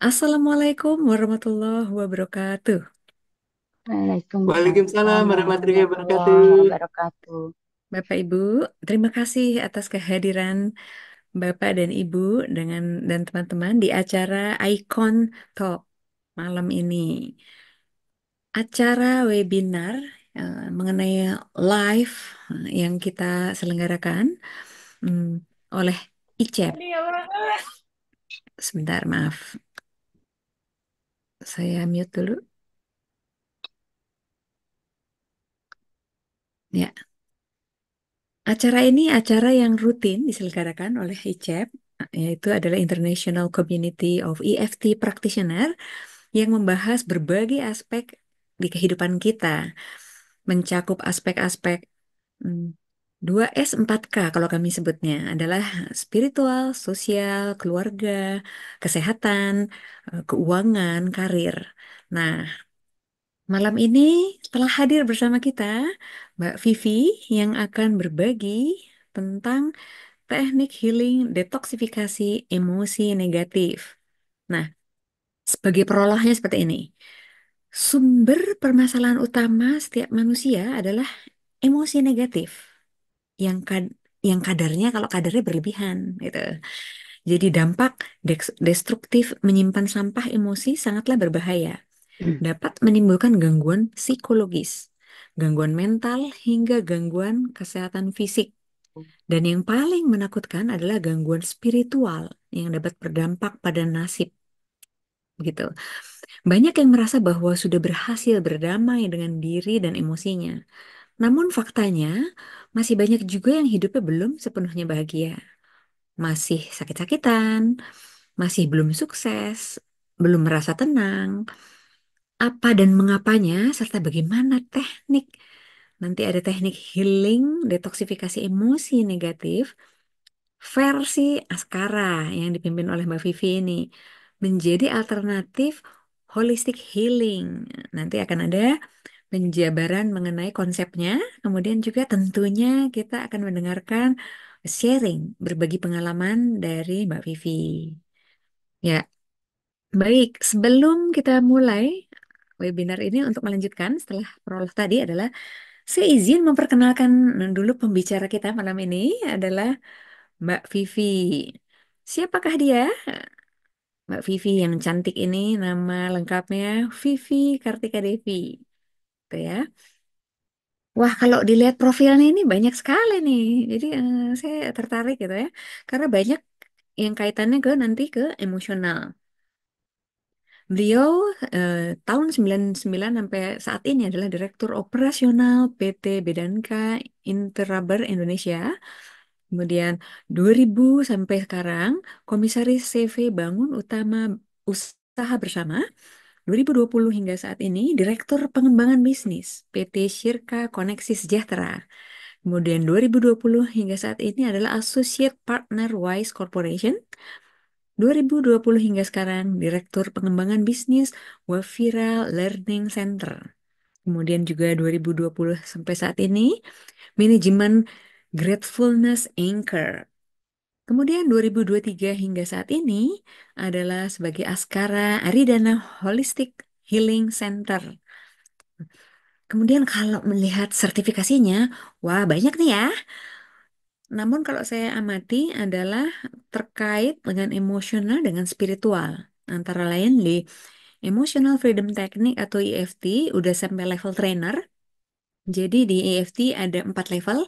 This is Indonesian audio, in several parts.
Assalamualaikum warahmatullahi wabarakatuh. Waalaikumsalam Waalaikumsalam warahmatullahi warahmatullahi wabarakatuh. wabarakatuh. Bapak Ibu, terima kasih atas kehadiran Bapak dan Ibu dan teman-teman di acara Icon Talk malam ini. Acara webinar mengenai live yang kita selenggarakan hmm, oleh ICEP. Sebentar, maaf. Saya mute dulu. Ya. Acara ini acara yang rutin diselenggarakan oleh ICEP, yaitu adalah International Community of EFT Practitioner yang membahas berbagai aspek di kehidupan kita, mencakup aspek-aspek hmm, 2S 4K kalau kami sebutnya adalah spiritual, sosial, keluarga, kesehatan, keuangan, karir. Nah, malam ini telah hadir bersama kita Mbak Vivi yang akan berbagi tentang teknik healing detoksifikasi emosi negatif. Nah, sebagai perolahnya seperti ini. Sumber permasalahan utama setiap manusia adalah emosi negatif yang yang kadarnya kalau kadarnya berlebihan gitu. Jadi dampak destruktif menyimpan sampah emosi sangatlah berbahaya. Dapat menimbulkan gangguan psikologis, gangguan mental hingga gangguan kesehatan fisik. Dan yang paling menakutkan adalah gangguan spiritual yang dapat berdampak pada nasib gitu. Banyak yang merasa bahwa sudah berhasil berdamai dengan diri dan emosinya. Namun faktanya, masih banyak juga yang hidupnya belum sepenuhnya bahagia. Masih sakit-sakitan, masih belum sukses, belum merasa tenang. Apa dan mengapanya, serta bagaimana teknik. Nanti ada teknik healing, detoksifikasi emosi negatif, versi Askara yang dipimpin oleh Mbak Vivi ini menjadi alternatif holistic healing. Nanti akan ada penjabaran mengenai konsepnya, kemudian juga tentunya kita akan mendengarkan sharing, berbagi pengalaman dari Mbak Vivi. Ya, baik, sebelum kita mulai webinar ini untuk melanjutkan setelah prolog tadi adalah saya izin memperkenalkan dulu pembicara kita malam ini adalah Mbak Vivi. Siapakah dia? Mbak Vivi yang cantik ini nama lengkapnya Vivi Kartika Devi. Gitu ya. Wah, kalau dilihat profilnya ini banyak sekali nih. Jadi saya tertarik gitu ya. Karena banyak yang kaitannya ke nanti ke emosional. Beliau eh, tahun 99 sampai saat ini adalah Direktur Operasional PT Bedanka Interrubber Indonesia. Kemudian 2000 sampai sekarang Komisaris CV Bangun Utama Usaha Bersama. 2020 hingga saat ini Direktur Pengembangan Bisnis PT Shirka Koneksi Sejahtera. Kemudian 2020 hingga saat ini adalah Associate Partner Wise Corporation. 2020 hingga sekarang Direktur Pengembangan Bisnis Wafira Learning Center. Kemudian juga 2020 sampai saat ini Manajemen Gratefulness Anchor. Kemudian 2023 hingga saat ini adalah sebagai Askara Aridana Holistic Healing Center. Kemudian kalau melihat sertifikasinya, wah banyak nih ya. Namun kalau saya amati adalah terkait dengan emosional dengan spiritual. Antara lain di Emotional Freedom Technique atau EFT udah sampai level trainer. Jadi di EFT ada 4 level,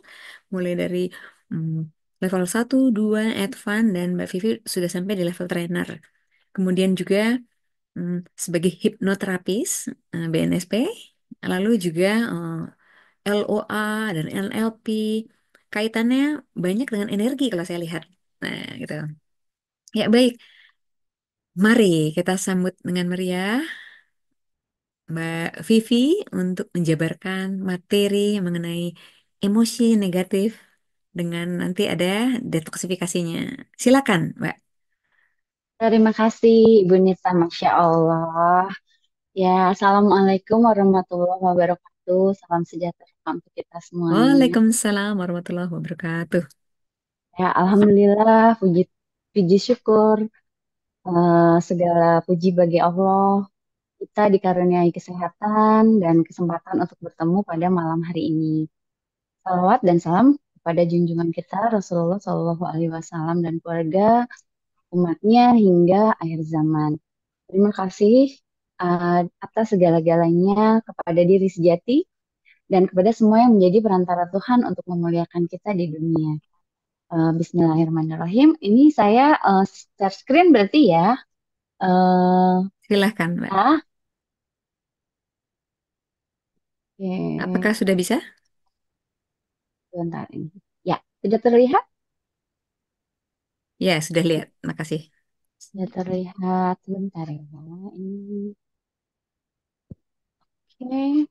mulai dari mm, level 1, 2, Advance, dan Mbak Vivi sudah sampai di level trainer. Kemudian juga mm, sebagai hipnoterapis, BNSP, lalu juga LOA dan NLP, kaitannya banyak dengan energi kalau saya lihat. Nah, gitu. Ya, baik. Mari kita sambut dengan meriah Mbak Vivi untuk menjabarkan materi mengenai emosi negatif dengan nanti ada detoksifikasinya. Silakan, Mbak. Terima kasih Ibu Nita, Masya Allah. Ya, Assalamualaikum warahmatullahi wabarakatuh. Salam sejahtera untuk kita semuanya. Waalaikumsalam warahmatullahi wabarakatuh. Ya, Alhamdulillah, puji, puji syukur. Segala puji bagi Allah, kita dikaruniai kesehatan dan kesempatan untuk bertemu pada malam hari ini. Salawat dan salam kepada junjungan kita Rasulullah Shallallahu Alaihi Wasallam dan keluarga umatnya hingga akhir zaman. Terima kasih atas segala-galanya kepada diri sejati dan kepada semua yang menjadi perantara Tuhan untuk memuliakan kita di dunia. Bismillahirrahmanirrahim. Ini saya share screen berarti ya. Eh, Silahkan, Mbak. ah, Apakah Oke, sudah bisa? sebentar ini. Ya, sudah terlihat? Ya, sudah lihat. Makasih. Sudah terlihat. Sebentar ya. Ini. Oke.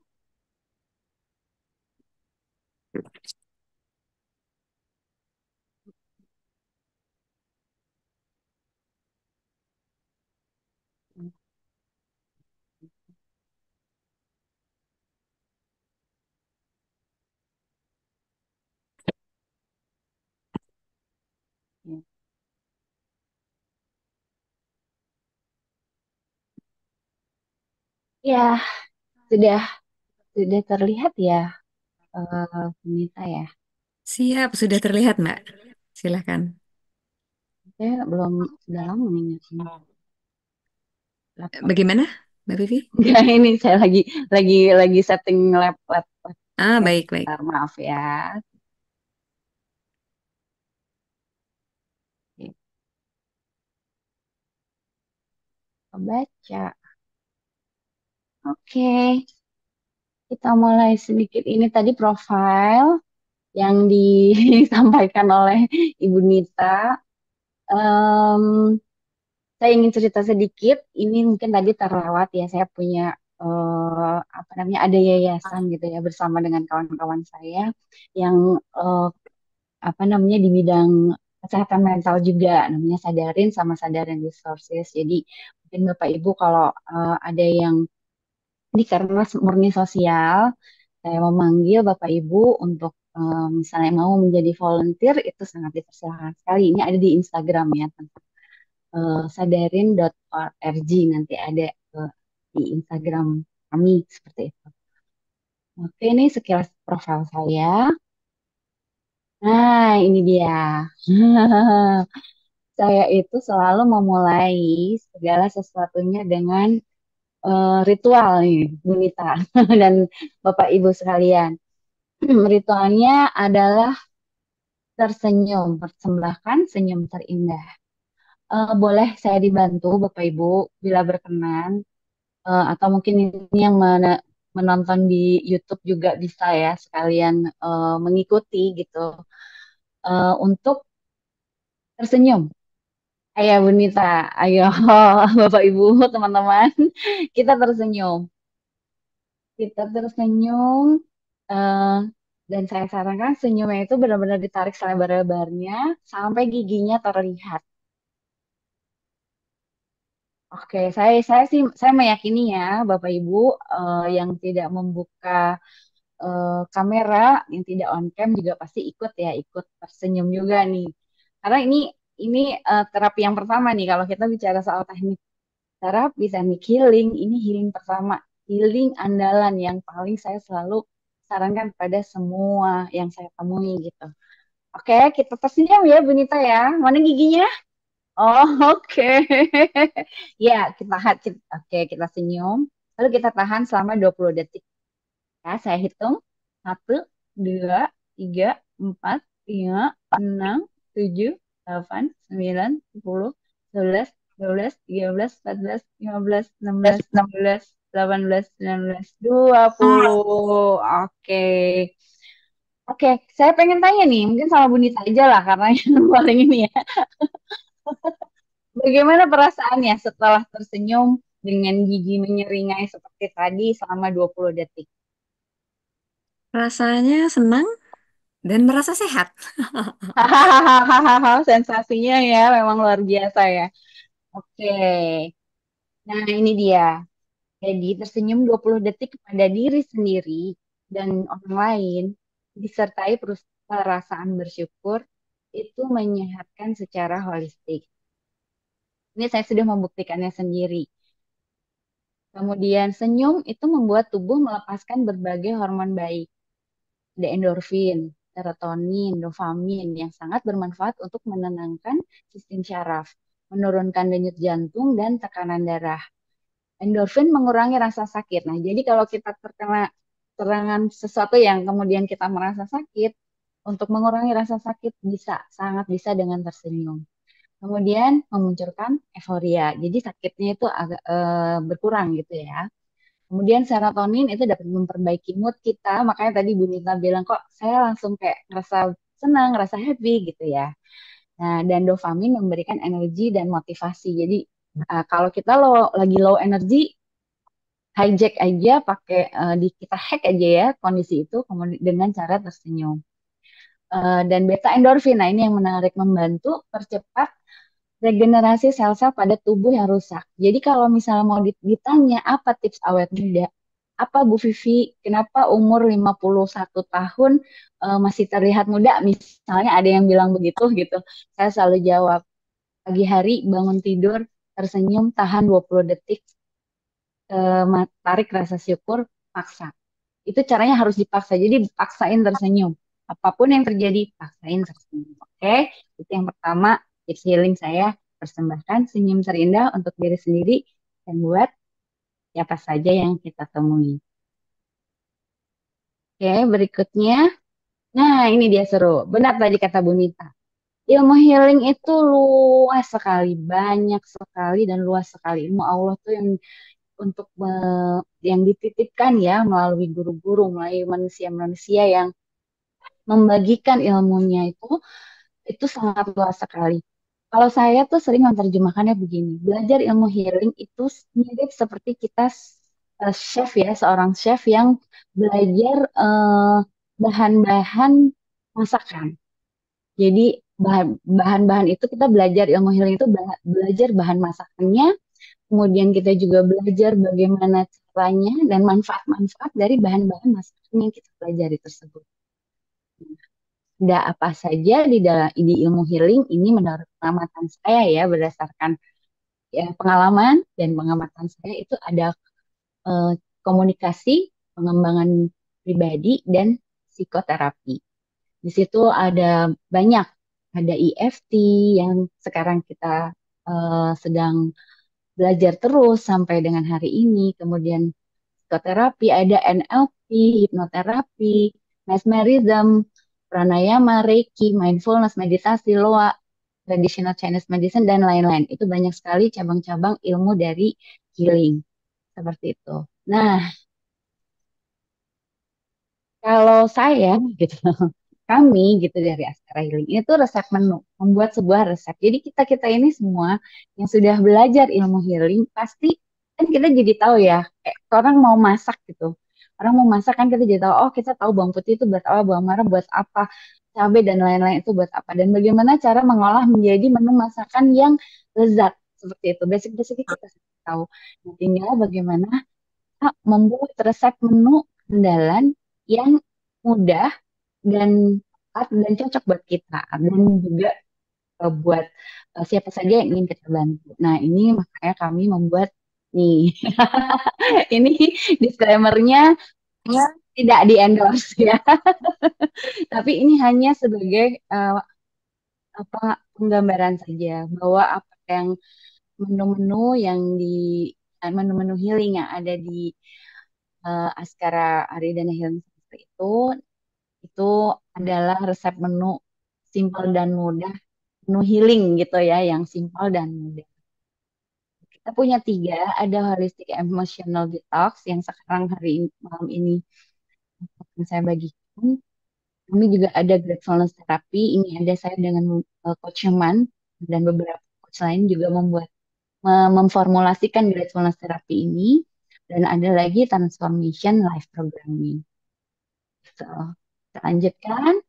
Ya, sudah sudah terlihat ya, Nita ya. Siap, sudah terlihat, Mbak. Silahkan. Saya belum sudah lama nih nyeting laptop. Bagaimana, Mbak Vivi? Enggak, ini saya lagi setting laptop. Ah, Ya, baik-baik. sebentar, maaf ya. Oke, baca. Oke, kita mulai sedikit ini tadi profil yang disampaikan oleh Ibu Nita. Em, saya ingin cerita sedikit. Ini mungkin tadi terlewat ya. Saya punya apa namanya ada yayasan gitu ya bersama dengan kawan-kawan saya yang eh, apa namanya di bidang kesehatan mental juga namanya Sadarin sama Sadarin Resources. Jadi mungkin Bapak Ibu kalau ada yang ini karena murni sosial, saya memanggil Bapak Ibu untuk misalnya mau menjadi volunteer itu sangat dipersilakan sekali. Ini ada di Instagram ya tentang sadarin.org nanti ada di Instagram kami seperti itu. Oke, ini sekilas profil saya. Nah, ini dia. Saya itu selalu memulai segala sesuatunya dengan ritual nih, Bunita dan Bapak Ibu sekalian. Ritualnya adalah tersenyum, persembahkan senyum terindah. Boleh saya dibantu, Bapak Ibu, bila berkenan, atau mungkin ini yang menonton di YouTube juga bisa ya, sekalian mengikuti gitu, untuk tersenyum. Ayo, Bunita, ayo, Bapak Ibu, teman-teman, kita tersenyum. Kita tersenyum, eh, dan saya sarankan senyumnya itu benar-benar ditarik selebar-lebarnya sampai giginya terlihat. Oke, saya meyakini ya, Bapak Ibu yang tidak membuka kamera, yang tidak on cam juga pasti ikut ya, ikut tersenyum juga nih. Karena ini terapi yang pertama nih kalau kita bicara soal teknik terapi, teknik healing, ini healing pertama, healing andalan yang paling saya selalu sarankan pada semua yang saya temui gitu. Oke, kita tersenyum ya, Bunita ya. Mana giginya? Oh, oke. Ya, oke, kita senyum. Lalu kita tahan selama 20 detik. Ya, saya hitung. Satu, dua, tiga, empat, lima, enam, tujuh, delapan, sembilan, sepuluh, sebelas, dua belas, tiga belas, empat belas, lima belas, enam belas, tujuh belas, delapan belas, sembilan belas, 20. Oke. Oke, saya pengen tanya nih, mungkin sama Bu Nita aja lah, karena yang paling ini ya. Bagaimana perasaannya setelah tersenyum dengan gigi menyeringai seperti tadi selama 20 detik? Rasanya senang dan merasa sehat. Hahaha, sensasinya ya memang luar biasa ya. Oke, nah ini dia. Jadi tersenyum 20 detik kepada diri sendiri dan orang lain, disertai perasaan bersyukur, itu menyehatkan secara holistik. Ini saya sudah membuktikannya sendiri. Kemudian senyum itu membuat tubuh melepaskan berbagai hormon baik. Ada endorfin, serotonin, dopamin yang sangat bermanfaat untuk menenangkan sistem syaraf, menurunkan denyut jantung dan tekanan darah. Endorfin mengurangi rasa sakit. Nah, jadi kalau kita terkena serangan sesuatu yang kemudian kita merasa sakit, untuk mengurangi rasa sakit bisa, sangat bisa dengan tersenyum. Kemudian memunculkan euforia. Jadi sakitnya itu agak berkurang gitu ya. Kemudian serotonin itu dapat memperbaiki mood kita. Makanya tadi Bu Nita bilang kok saya langsung kayak ngerasa senang, ngerasa happy gitu ya. Nah, dan dopamin memberikan energi dan motivasi. Jadi kalau kita lagi low energy, hijack aja pakai di kita hack aja ya kondisi itu kemudian dengan cara tersenyum. Dan beta endorfin, nah ini yang menarik membantu percepat regenerasi sel-sel pada tubuh yang rusak. Jadi kalau misalnya mau ditanya apa tips awet muda, apa Bu Vivi, kenapa umur 51 tahun masih terlihat muda? Misalnya ada yang bilang begitu gitu. Saya selalu jawab, pagi hari bangun tidur, tersenyum, tahan 20 detik, tarik rasa syukur, paksa. Itu caranya harus dipaksa. Jadi paksain tersenyum. Apapun yang terjadi, paksain tersenyum. Oke, itu yang pertama tips healing saya. Persembahkan senyum terindah untuk diri sendiri dan buat siapa saja yang kita temui. Oke, berikutnya. Nah, ini dia seru. Benar tadi kata Bu Nita. Ilmu healing itu luas sekali, banyak sekali dan luas sekali. Ilmu Allah tuh yang untuk yang dititipkan ya melalui guru-guru, melalui manusia-manusia yang membagikan ilmunya itu sangat luas sekali. Kalau saya tuh sering menerjemahkannya begini, belajar ilmu healing itu mirip seperti kita chef ya, seorang chef yang belajar bahan-bahan masakan. Jadi bahan-bahan itu kita belajar ilmu healing itu belajar bahan masakannya, kemudian kita juga belajar bagaimana caranya dan manfaat-manfaat dari bahan-bahan masakan yang kita pelajari tersebut. Tidak apa saja di dalam di ilmu healing ini menurut pengamatan saya ya berdasarkan ya pengalaman dan pengamatan saya itu ada eh, komunikasi, pengembangan pribadi dan psikoterapi. Di situ ada banyak, ada EFT yang sekarang kita sedang belajar terus sampai dengan hari ini. Kemudian psikoterapi, ada NLP, hipnoterapi, mesmerism, pranayama, reiki, mindfulness, meditasi, loa, traditional Chinese medicine, dan lain-lain. Itu banyak sekali cabang-cabang ilmu dari healing. Seperti itu. Nah, kalau saya gitu, kami gitu dari Askara Healing, ini tuh resep menu, membuat sebuah resep. Jadi kita-kita ini semua yang sudah belajar ilmu healing, pasti kan kita jadi tahu ya, kayak orang mau masak gitu. Orang mau masak kan kita jadi tahu, oh kita tahu bawang putih itu buat apa, bawang merah buat apa, cabai dan lain-lain itu buat apa. Dan bagaimana cara mengolah menjadi menu masakan yang lezat, seperti itu. Basic-basicnya kita sudah tahu. Nah, tinggal bagaimana membuat resep menu andalan yang mudah dan tepat dan cocok buat kita dan juga buat siapa saja yang ingin kita bantu. Nah, ini makanya kami membuat nih. Ini disclaimer-nya ya, tidak di-endorse ya. Tapi ini hanya sebagai apa penggambaran saja bahwa apa yang menu-menu yang di menu-menu healing yang ada di Askara Aridana Healing Center itu adalah resep menu simpel dan mudah, menu healing gitu ya, yang simpel dan mudah. Kita punya tiga, ada holistic emotional detox yang sekarang hari ini, malam ini akan saya bagikan. Kami juga ada gratefulness therapy, ini ada saya dengan Coach Yaman dan beberapa coach lain juga memformulasikan gratefulness therapy ini. Dan ada lagi transformation life programming. So, kita lanjutkan.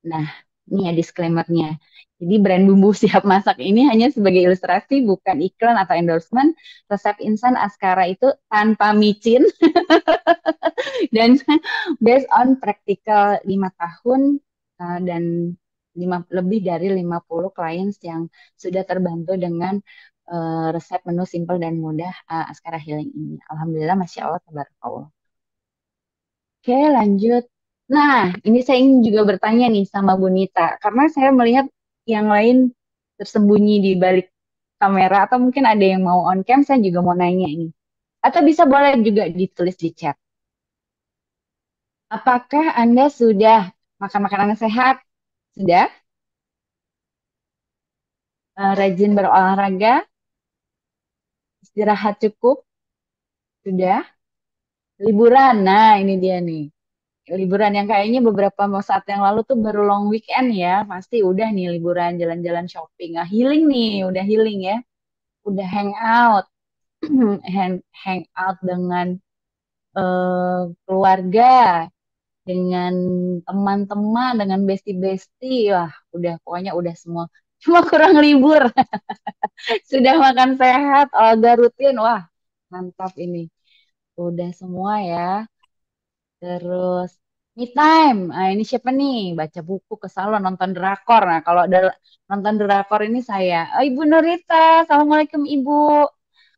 Nah, ini ya disclaimer-nya. Jadi brand bumbu siap masak ini hanya sebagai ilustrasi, bukan iklan atau endorsement. Resep instan Askara itu tanpa micin dan based on praktikal 5 tahun dan lebih dari 50 clients yang sudah terbantu dengan resep menu simple dan mudah Askara Healing ini. Alhamdulillah, Masya Allah, tabarakallah. Oke, lanjut. Nah, ini saya ingin juga bertanya nih sama Bu Nita, karena saya melihat yang lain tersembunyi di balik kamera, atau mungkin ada yang mau on cam, saya juga mau nanya ini. Atau bisa boleh juga ditulis di chat. Apakah Anda sudah makan makanan sehat? Sudah? Rajin berolahraga? Istirahat cukup? Sudah? Liburan? Nah, ini dia nih. Liburan yang kayaknya beberapa saat yang lalu tuh baru long weekend ya. Pasti udah nih liburan jalan-jalan shopping. Nah, healing nih, udah healing ya. Udah hangout. Hangout dengan keluarga, dengan teman-teman, dengan bestie-bestie. Wah, udah pokoknya udah semua. Cuma kurang libur. Sudah makan sehat, olahraga rutin. Wah, mantap ini. Udah semua ya. Terus me time. Nah, ini siapa nih? Baca buku ke salon, nonton drakor. Nah, kalau ada nonton drakor ini saya. Oh, Ibu Nurita. Assalamualaikum Ibu.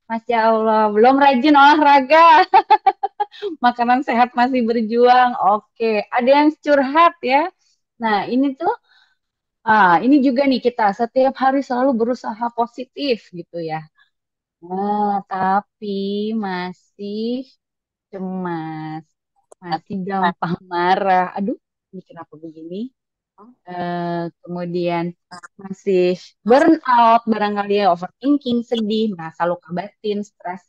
Masya Allah. Belum rajin olahraga. Makanan sehat masih berjuang. Oke. Ada yang curhat ya. Nah, ini tuh. Ini juga nih kita setiap hari selalu berusaha positif gitu ya. Nah, tapi masih cemas, masih gampang marah. Aduh, ini kenapa begini? Kemudian masih burnout, barangkali ya, overthinking, sedih, merasa luka batin, stres,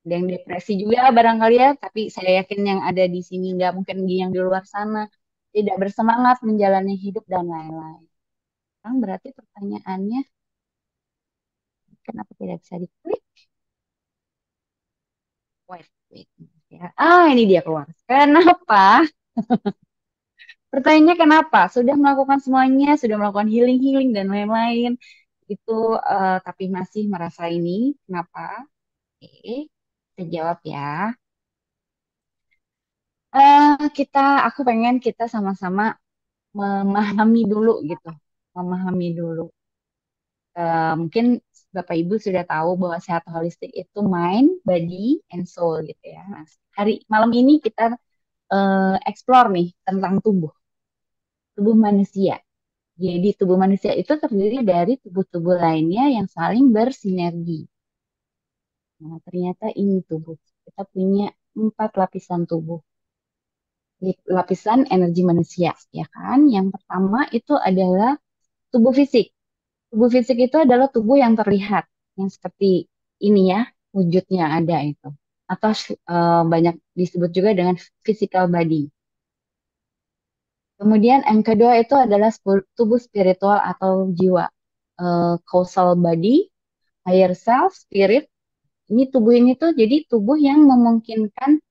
ada yang depresi juga barangkali ya. Tapi saya yakin yang ada di sini nggak mungkin yang di luar sana tidak bersemangat menjalani hidup dan lain-lain. Sekarang berarti pertanyaannya, kenapa tidak bisa diklik? Wait, wait. Ya. Ini dia keluar. Kenapa? Pertanyaannya kenapa? Sudah melakukan semuanya, sudah melakukan healing-healing dan lain-lain. Itu tapi masih merasa ini. Kenapa? Oke, kita jawab ya. Aku pengen kita sama-sama memahami dulu gitu. Memahami dulu. Mungkin Bapak Ibu sudah tahu bahwa sehat holistik itu mind, body, and soul gitu ya. Nah, malam ini kita explore nih tentang tubuh manusia. Jadi tubuh manusia itu terdiri dari tubuh-tubuh lainnya yang saling bersinergi. Nah, ternyata ini tubuh. Kita punya 4 lapisan tubuh. Lapisan energi manusia, ya kan? Yang pertama itu adalah tubuh fisik. Tubuh fisik itu adalah tubuh yang terlihat, yang seperti ini ya, wujudnya ada itu. Atau banyak disebut juga dengan physical body. Kemudian yang kedua itu adalah tubuh spiritual atau jiwa. Causal body, higher self, spirit. Ini tubuh ini tuh jadi tubuh yang memungkinkan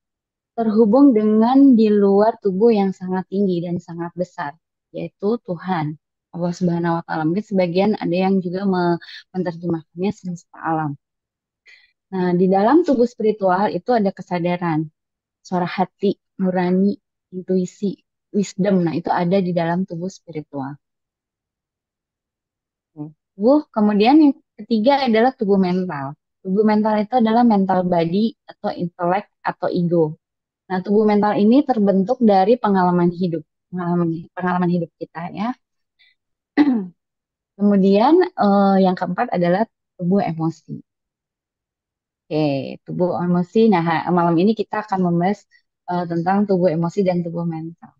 terhubung dengan di luar tubuh yang sangat tinggi dan sangat besar, yaitu Tuhan, Allah Subhanahu wa Ta'ala. Mungkin sebagian ada yang juga menerjemahkannya semesta alam. Nah, di dalam tubuh spiritual itu ada kesadaran, suara hati, nurani, intuisi, wisdom. Nah, itu ada di dalam tubuh spiritual. Kemudian yang ketiga adalah tubuh mental. Tubuh mental itu adalah mental body atau intelek atau ego. Nah, tubuh mental ini terbentuk dari pengalaman hidup, pengalaman hidup kita ya. Kemudian yang keempat adalah tubuh emosi. Oke, tubuh emosi. Nah, malam ini kita akan membahas tentang tubuh emosi dan tubuh mental.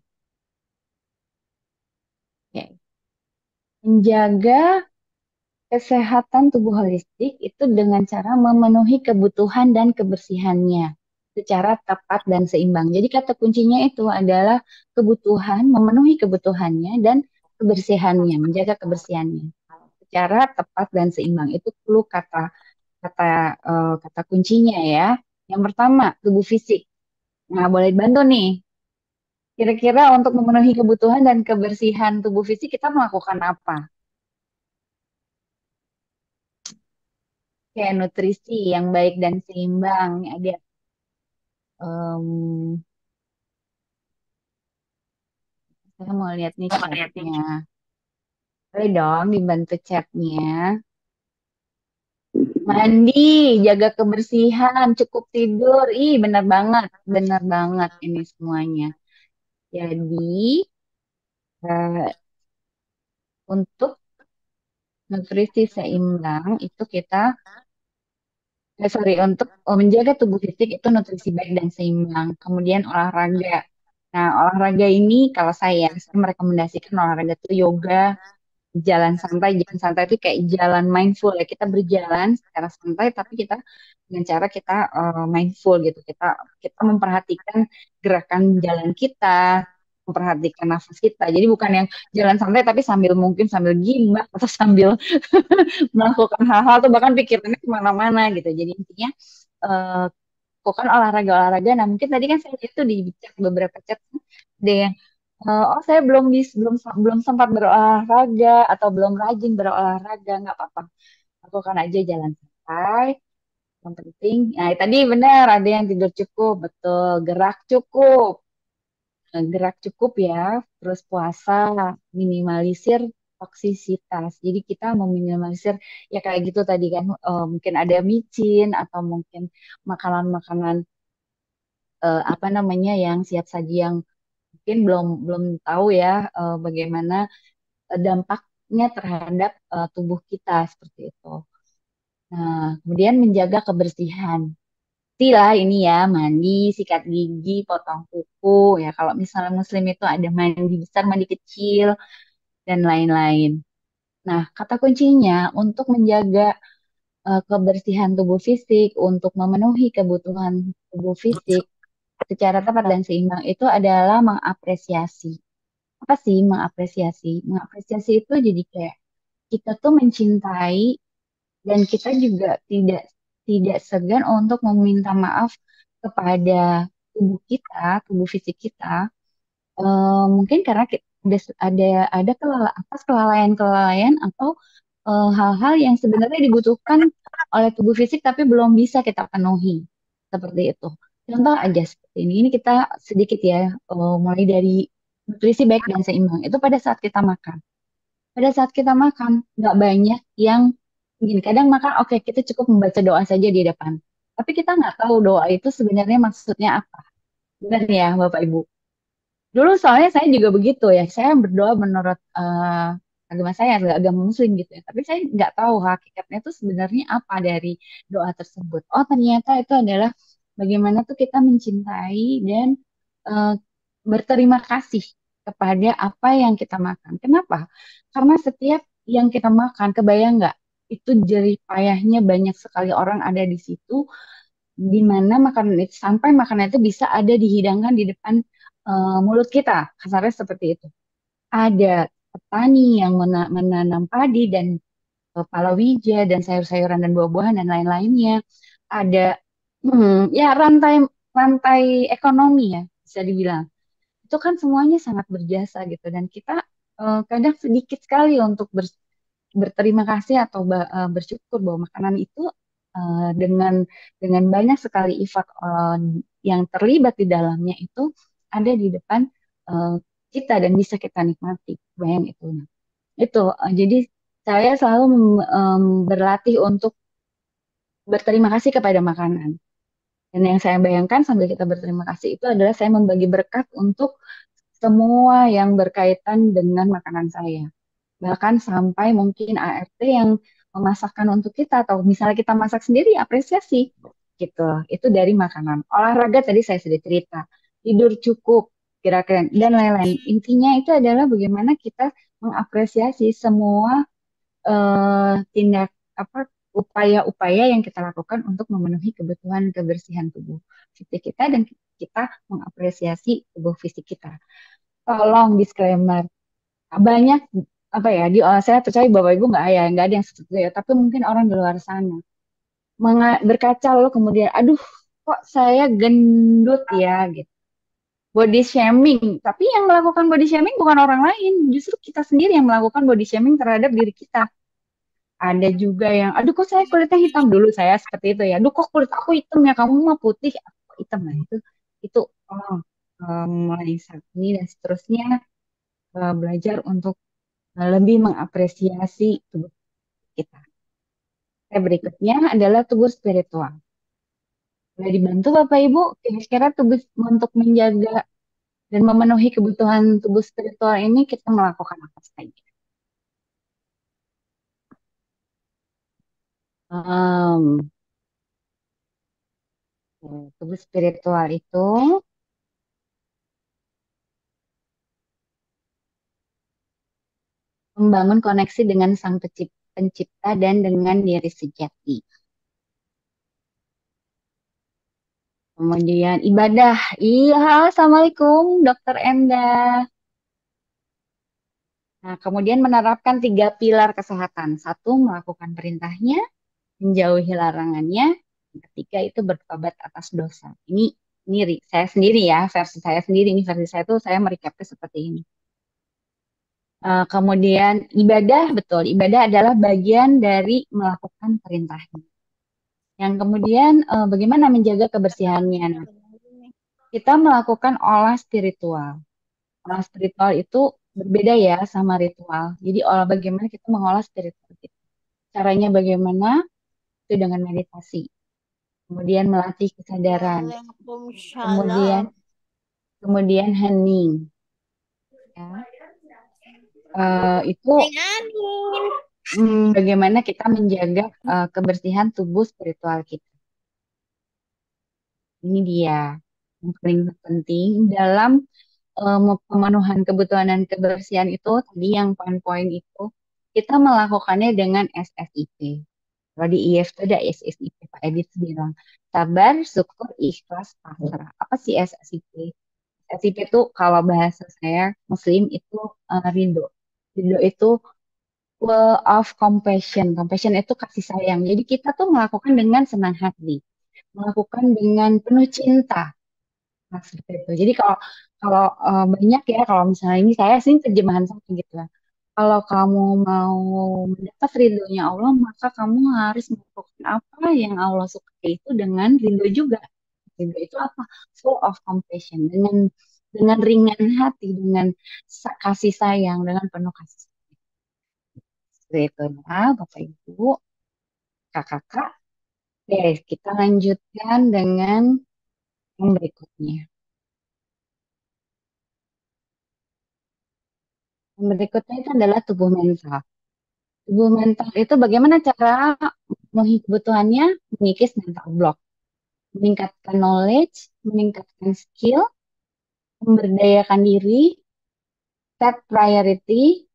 Oke. Menjaga kesehatan tubuh holistik itu dengan cara memenuhi kebutuhan dan kebersihannya secara tepat dan seimbang. Jadi kata kuncinya itu adalah kebutuhan, memenuhi kebutuhannya dan kebersihannya, menjaga kebersihannya secara tepat dan seimbang. Itu perlu kata kata kuncinya ya. Yang pertama, tubuh fisik. Nah, boleh bantu nih. Kira-kira untuk memenuhi kebutuhan dan kebersihan tubuh fisik kita melakukan apa? Kayak nutrisi yang baik dan seimbang. Ada em, saya mau lihat nih chatnya. Boleh dong dibantu chatnya. Mandi, jaga kebersihan, cukup tidur. Ih, benar banget ini semuanya. Jadi, eh, untuk nutrisi seimbang itu kita, sorry, untuk menjaga tubuh fisik itu nutrisi baik dan seimbang. Kemudian olahraga. Nah, olahraga ini kalau saya merekomendasikan olahraga itu yoga, jalan santai. Jalan santai itu kayak jalan mindful ya. Kita berjalan secara santai, tapi kita dengan cara kita mindful gitu. Kita memperhatikan gerakan jalan kita, memperhatikan nafas kita. Jadi bukan yang jalan santai tapi sambil mungkin sambil gimbal atau sambil melakukan hal-hal tuh bahkan pikirannya kemana-mana gitu. Jadi intinya eh, lakukan olahraga-olahraga. Nah mungkin tadi kan saya lihat tuh di chat beberapa chat ada yang oh saya belum sempat berolahraga atau belum rajin berolahraga, nggak apa-apa, lakukan aja jalan santai. Yang penting, nah tadi benar ada yang tidur cukup, betul, gerak cukup. Gerak cukup ya, terus puasa, minimalisir toksisitas. Jadi kita meminimalisir ya kayak gitu tadi kan, mungkin ada micin atau mungkin makanan-makanan apa namanya yang siap saji yang mungkin belum belum tahu ya bagaimana dampaknya terhadap tubuh kita seperti itu. Nah, kemudian menjaga kebersihan. Pastilah ini ya, mandi, sikat gigi, potong kuku. Ya, kalau misalnya muslim itu ada mandi besar, mandi kecil, dan lain-lain. Nah, kata kuncinya untuk menjaga kebersihan tubuh fisik, untuk memenuhi kebutuhan tubuh fisik secara tepat dan seimbang itu adalah mengapresiasi. Apa sih mengapresiasi? Mengapresiasi itu jadi kayak kita tuh mencintai dan kita juga tidak segan untuk meminta maaf kepada tubuh kita, tubuh fisik kita. Mungkin karena ada atas kelalaian-kelalaian atau hal-hal yang sebenarnya dibutuhkan oleh tubuh fisik tapi belum bisa kita penuhi. Seperti itu. Contoh aja seperti ini. Ini kita sedikit ya, mulai dari nutrisi baik dan seimbang. Itu pada saat kita makan. Pada saat kita makan, nggak banyak yang gini. Kadang makan, oke, kita cukup membaca doa saja di depan. Tapi kita nggak tahu doa itu sebenarnya maksudnya apa. Benar ya, Bapak Ibu? Dulu soalnya saya juga begitu ya. Saya berdoa menurut agama saya, agama Muslim gitu ya. Tapi saya nggak tahu hakikatnya itu sebenarnya apa dari doa tersebut. Oh ternyata itu adalah bagaimana tuh kita mencintai dan eh, berterima kasih kepada apa yang kita makan. Kenapa? Karena setiap yang kita makan, kebayang nggak? Itu jerih payahnya banyak sekali orang ada di situ, di mana makanan itu sampai makanan itu bisa ada dihidangkan di depan mulut kita, kasarnya seperti itu. Ada petani yang menanam padi dan palawija dan sayur-sayuran dan buah-buahan dan lain-lainnya. Ada ya rantai rantai ekonomi ya bisa dibilang. Itu kan semuanya sangat berjasa gitu dan kita kadang sedikit sekali untuk berterima kasih atau bersyukur bahwa makanan itu dengan banyak sekali effort yang terlibat di dalamnya itu ada di depan eh, kita dan bisa kita nikmati. Bayang itu. Nah, itu jadi saya selalu berlatih untuk berterima kasih kepada makanan. Dan yang saya bayangkan sambil kita berterima kasih itu adalah saya membagi berkat untuk semua yang berkaitan dengan makanan saya. Bahkan sampai mungkin ART yang memasakkan untuk kita atau misalnya kita masak sendiri apresiasi gitu. Itu dari makanan. Olahraga tadi saya sudah cerita. Tidur cukup, gerakan dan lain-lain. Intinya itu adalah bagaimana kita mengapresiasi semua tindak apa upaya-upaya yang kita lakukan untuk memenuhi kebutuhan kebersihan tubuh fisik kita dan kita mengapresiasi tubuh fisik kita. Tolong disclaimer, banyak apa ya saya percaya bapak ibu nggak ada yang seperti itu ya tapi mungkin orang di luar sana berkaca lalu kemudian aduh kok saya gendut ya gitu, body shaming, tapi yang melakukan body shaming bukan orang lain, justru kita sendiri yang melakukan body shaming terhadap diri kita. Ada juga yang aduh kok saya kulitnya hitam, dulu saya seperti itu ya, aduh kok kulit aku hitam ya, kamu mah putih aku hitam. Nah itu mulai saat ini dan seterusnya belajar untuk lebih mengapresiasi tubuh kita. Berikutnya adalah tubuh spiritual. Boleh dibantu Bapak Ibu, kira-kira tubuh untuk menjaga dan memenuhi kebutuhan tubuh spiritual ini kita melakukan apa saja? Em, tubuh spiritual itu membangun koneksi dengan Sang Pencipta dan dengan diri sejati. Kemudian ibadah. Iya, halo, Assalamualaikum, Dokter Enda. Nah, kemudian menerapkan 3 pilar kesehatan. Satu, melakukan perintahnya, menjauhi larangannya. Yang ketiga itu bertobat atas dosa. Ini saya sendiri ya, versi saya sendiri. Ini versi saya tuh saya merecapnya seperti ini. Kemudian ibadah, betul. Ibadah adalah bagian dari melakukan perintahnya. Yang kemudian bagaimana menjaga kebersihannya? Nah, kita melakukan olah spiritual. Olah spiritual itu berbeda ya sama ritual. Jadi olah bagaimana kita mengolah spiritual kita. Caranya bagaimana? Itu dengan meditasi. Kemudian melatih kesadaran. Kemudian kemudian hening. Ya. Itu bagaimana kita menjaga kebersihan tubuh spiritual kita. Ini dia yang paling penting dalam pemenuhan kebutuhan dan kebersihan itu tadi yang poin-poin itu kita melakukannya dengan SSIP. Kalau di IF itu ada SSIP, Pak Edit bilang sabar, syukur, ikhlas, pasrah. Apa sih SSIP? SSIP itu kalau bahasa saya Muslim itu ridho. Ridho itu well of compassion. Compassion itu kasih sayang. Jadi kita tuh melakukan dengan senang hati, melakukan dengan penuh cinta. Nah, seperti itu. Jadi kalau kalau banyak ya, kalau misalnya ini saya sih terjemahan saya gitu ya. Kalau kamu mau mendapat ridhonya Allah, maka kamu harus melakukan apa yang Allah suka itu dengan ridho juga. Ridho itu apa? Full of compassion, dengan ringan hati, dengan kasih sayang, dengan penuh kasih sayang. Seperti itu ya, Bapak Ibu, kakak-kakak. Oke, kita lanjutkan dengan yang berikutnya. Yang berikutnya itu adalah tubuh mental. Tubuh mental itu bagaimana cara memenuhi kebutuhannya? Mengikis mental block, meningkatkan knowledge, meningkatkan skill, memberdayakan diri, set priority,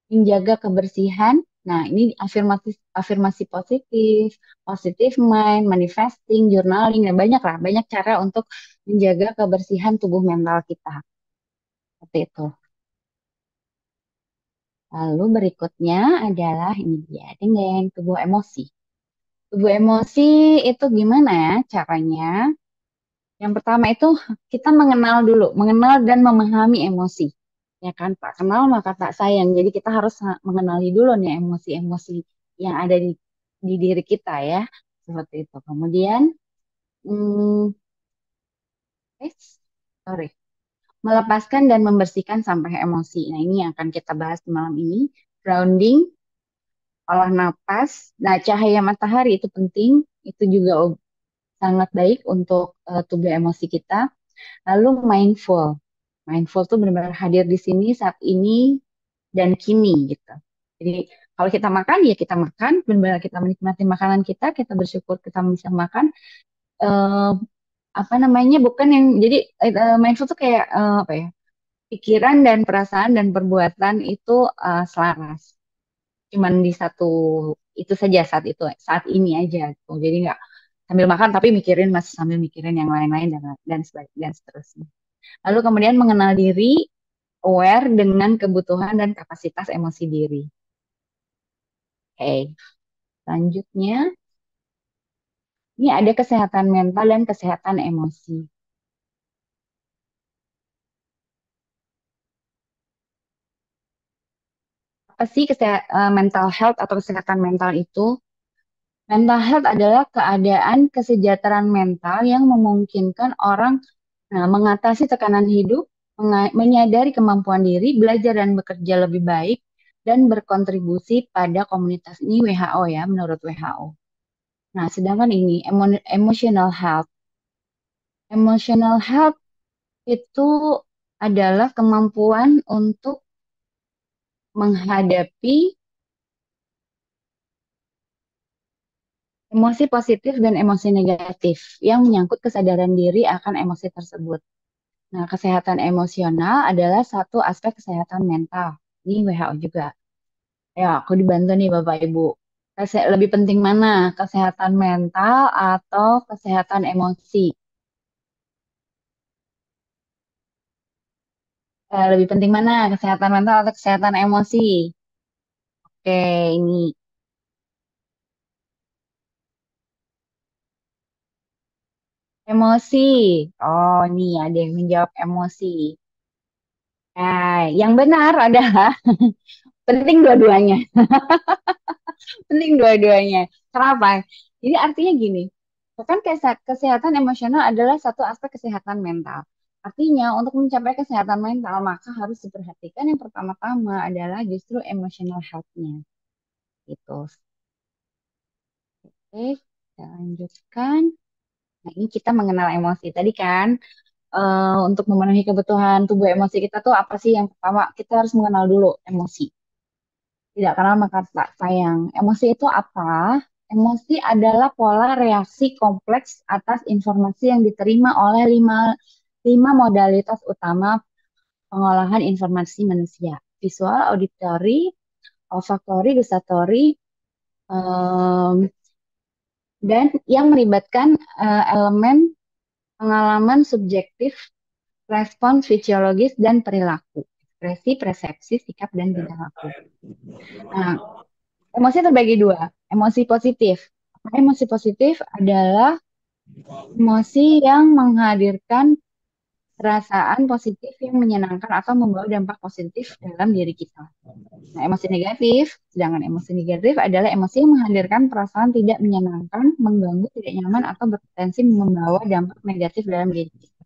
menjaga kebersihan. Nah, ini afirmasi afirmasi positif, positive mind, manifesting, journaling, dan banyak lah, banyak cara untuk menjaga kebersihan tubuh mental kita. Seperti itu. Lalu berikutnya adalah ini dia, dengan tubuh emosi. Tubuh emosi itu gimana ya caranya? Yang pertama itu kita mengenal dulu, mengenal dan memahami emosi. Ya kan, tak kenal maka tak sayang. Jadi kita harus mengenali dulu nih emosi-emosi yang ada di diri kita ya. Seperti itu. Kemudian, hmm, sorry, melepaskan dan membersihkan sampah emosi. Nah, ini yang akan kita bahas malam ini. Grounding, olah napas. Nah, cahaya matahari itu penting. Itu juga sangat baik untuk tubuh emosi kita. Lalu mindful. Mindful tuh benar-benar hadir di sini saat ini dan kini gitu. Jadi kalau kita makan ya kita makan, benar-benar kita menikmati makanan kita bersyukur kita bisa makan. Eh, apa namanya? Bukan yang jadi mindful tuh kayak apa ya? Pikiran dan perasaan dan perbuatan itu selaras. Cuman di satu itu saja saat ini aja gitu. Jadi nggak sambil makan tapi mikirin masih sambil mikirin yang lain-lain dan seterusnya. Lalu kemudian mengenal diri, aware dengan kebutuhan dan kapasitas emosi diri. Oke, selanjutnya ini ada kesehatan mental dan kesehatan emosi. Apa sih mental health atau kesehatan mental itu? Mental health adalah keadaan kesejahteraan mental yang memungkinkan orang mengatasi tekanan hidup, menyadari kemampuan diri, belajar dan bekerja lebih baik, dan berkontribusi pada komunitas ini WHO ya, menurut WHO. Nah, sedangkan ini emotional health. Emotional health itu adalah kemampuan untuk menghadapi emosi positif dan emosi negatif yang menyangkut kesadaran diri akan emosi tersebut. Nah, kesehatan emosional adalah satu aspek kesehatan mental. Ini WHO juga. Ya, aku dibantu nih Bapak Ibu. Lebih penting mana? Kesehatan mental atau kesehatan emosi? Lebih penting mana? Kesehatan mental atau kesehatan emosi? Oke, ini emosi. Oh, ini ada yang menjawab emosi. Nah, yang benar adalah penting dua-duanya. Penting dua-duanya. Kenapa? Jadi artinya gini, kan kesehatan emosional adalah satu aspek kesehatan mental. Artinya untuk mencapai kesehatan mental maka harus diperhatikan yang pertama-tama adalah justru emotional health-nya. Gitu. Oke, kita lanjutkan. Nah, ini kita mengenal emosi. Tadi kan untuk memenuhi kebutuhan tubuh emosi kita tuh apa sih? Yang pertama, kita harus mengenal dulu emosi. Tidak kenal maka tak sayang. Emosi itu apa? Emosi adalah pola reaksi kompleks atas informasi yang diterima oleh lima modalitas utama pengolahan informasi manusia. Visual, auditory, olfactory, gustatory, em, dan yang melibatkan elemen pengalaman subjektif, respons fisiologis, dan perilaku. Ekspresi, persepsi, sikap, dan tingkah laku. Nah, emosi terbagi dua, emosi positif. Emosi positif adalah emosi yang menghadirkan perasaan positif yang menyenangkan atau membawa dampak positif dalam diri kita. Nah, emosi negatif, sedangkan emosi negatif adalah emosi yang menghadirkan perasaan tidak menyenangkan, mengganggu, tidak nyaman, atau berpotensi membawa dampak negatif dalam diri kita.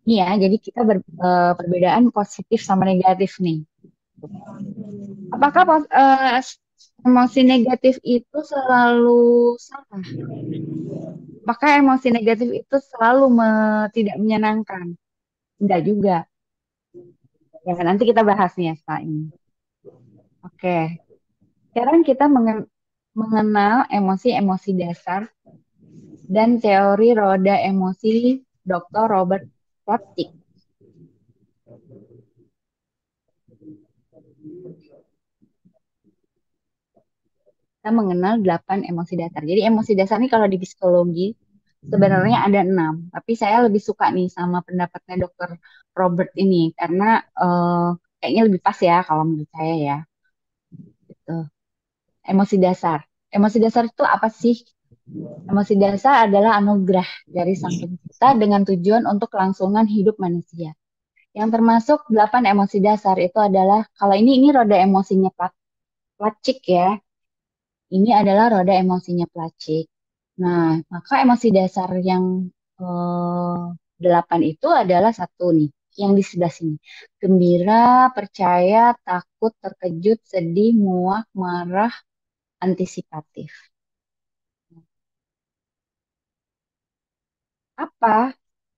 Ini ya, jadi kita perbedaan positif sama negatif nih. Apakah emosi negatif itu selalu salah? Apakah emosi negatif itu selalu tidak menyenangkan? Enggak juga. Ya, nanti kita bahas nih ya setelah ini. Oke, sekarang kita mengenal emosi-emosi dasar dan teori roda emosi Dr. Robert Plutchik. Kita mengenal 8 emosi dasar. Jadi emosi dasar ini kalau di psikologi sebenarnya ada 6. Tapi saya lebih suka nih sama pendapatnya Dr. Robert ini karena kayaknya lebih pas ya kalau menurut saya ya. Gitu. Emosi dasar. Emosi dasar itu apa sih? Emosi dasar adalah anugerah dari Sang Pencipta dengan tujuan untuk kelangsungan hidup manusia. Yang termasuk 8 emosi dasar itu adalah, kalau ini roda emosinya Plutchik ya. Ini adalah roda emosinya Plutchik. Nah, maka emosi dasar yang eh, 8 itu adalah satu nih, yang di sebelah sini. Gembira, percaya, takut, terkejut, sedih, muak, marah, antisipatif. Apa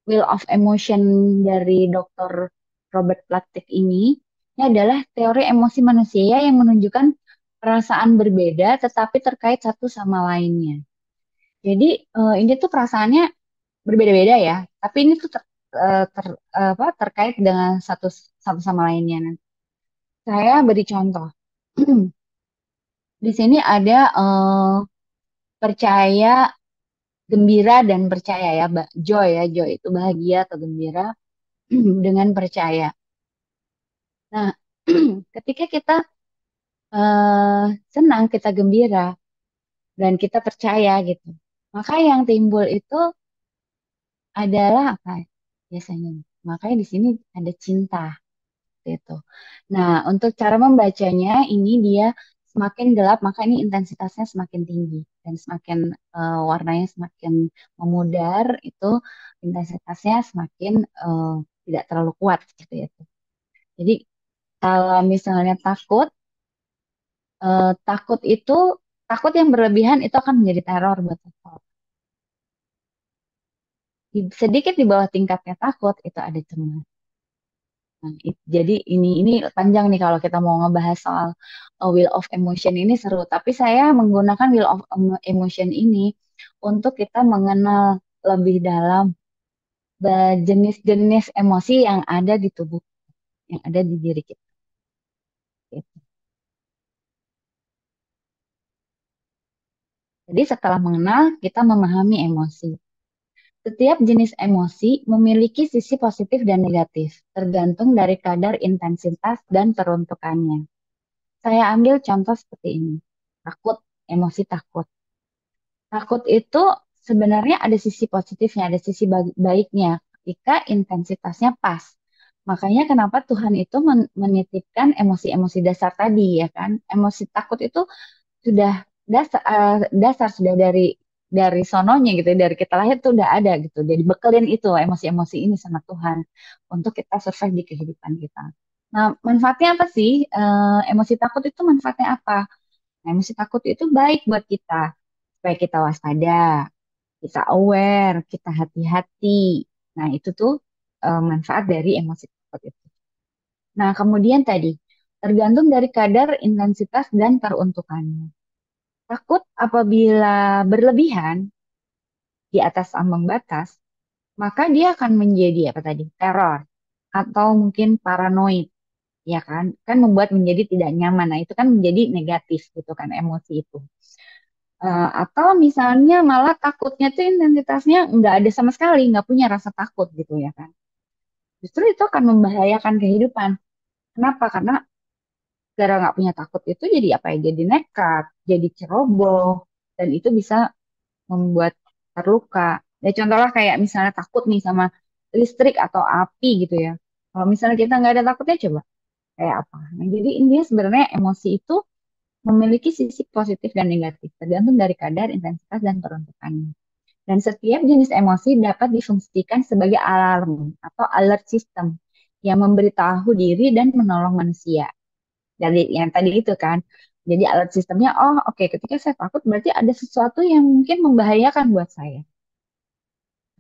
Wheel of Emotion dari Dr. Robert Plutchik ini adalah teori emosi manusia yang menunjukkan perasaan berbeda tetapi terkait satu sama lainnya. Jadi ini tuh perasaannya berbeda-beda ya, tapi ini tuh terkait dengan satu satu sama lainnya. Nah, saya beri contoh. Di sini ada percaya, gembira dan percaya ya, joy ya, joy itu bahagia atau gembira dengan percaya. Nah, ketika kita senang, kita gembira dan kita percaya gitu, maka yang timbul itu adalah apa biasanya? Makanya di sini ada cinta gitu. Nah, untuk cara membacanya ini dia semakin gelap maka ini intensitasnya semakin tinggi dan semakin warnanya semakin memudar itu intensitasnya semakin tidak terlalu kuat gitu ya. Jadi Kalau misalnya takut, takut itu, takut yang berlebihan itu akan menjadi teror buat seseorang. Sedikit di bawah tingkatnya takut itu ada cemas. Nah, jadi ini panjang nih kalau kita mau ngebahas soal wheel of emotion ini seru. Tapi saya menggunakan wheel of emotion ini untuk kita mengenal lebih dalam jenis-jenis emosi yang ada di tubuh, yang ada di diri kita. Gitu. Jadi setelah mengenal, kita memahami emosi. Setiap jenis emosi memiliki sisi positif dan negatif, tergantung dari kadar intensitas dan peruntukannya. Saya ambil contoh seperti ini. Takut, emosi takut. Takut itu sebenarnya ada sisi positifnya, ada sisi baiknya ketika intensitasnya pas. Makanya kenapa Tuhan itu menitipkan emosi-emosi dasar tadi ya kan? Emosi takut itu sudah dasar sudah dari sononya gitu, dari kita lahir tuh udah ada gitu. Jadi bekelin itu emosi-emosi ini sama Tuhan untuk kita survive di kehidupan kita. Nah, manfaatnya apa sih? Emosi takut itu manfaatnya apa? Nah, emosi takut itu baik buat kita supaya kita waspada, kita aware, kita hati-hati. Nah, itu tuh manfaat dari emosi takut itu. Nah, kemudian tadi tergantung dari kadar intensitas dan peruntukannya. Takut apabila berlebihan di atas ambang batas, maka dia akan menjadi apa tadi? Teror atau mungkin paranoid, ya kan? Kan membuat menjadi tidak nyaman. Nah, itu kan menjadi negatif gitu kan emosi itu. Atau misalnya malah takutnya tuh intensitasnya nggak ada sama sekali, nggak punya rasa takut gitu ya kan. Justru itu akan membahayakan kehidupan. Kenapa? Karena gara nggak punya takut itu jadi apa ya? Jadi nekat, jadi ceroboh, dan itu bisa membuat terluka. Ya contohnya kayak misalnya takut nih sama listrik atau api gitu ya. Kalau misalnya kita nggak ada takutnya coba kayak apa? Nah, jadi intinya sebenarnya emosi itu memiliki sisi positif dan negatif, tergantung dari kadar, intensitas, dan peruntukannya. Dan setiap jenis emosi dapat difungsikan sebagai alarm atau alert system yang memberitahu diri dan menolong manusia. Jadi yang tadi itu kan, jadi alert sistemnya, oh oke, ketika saya takut berarti ada sesuatu yang mungkin membahayakan buat saya.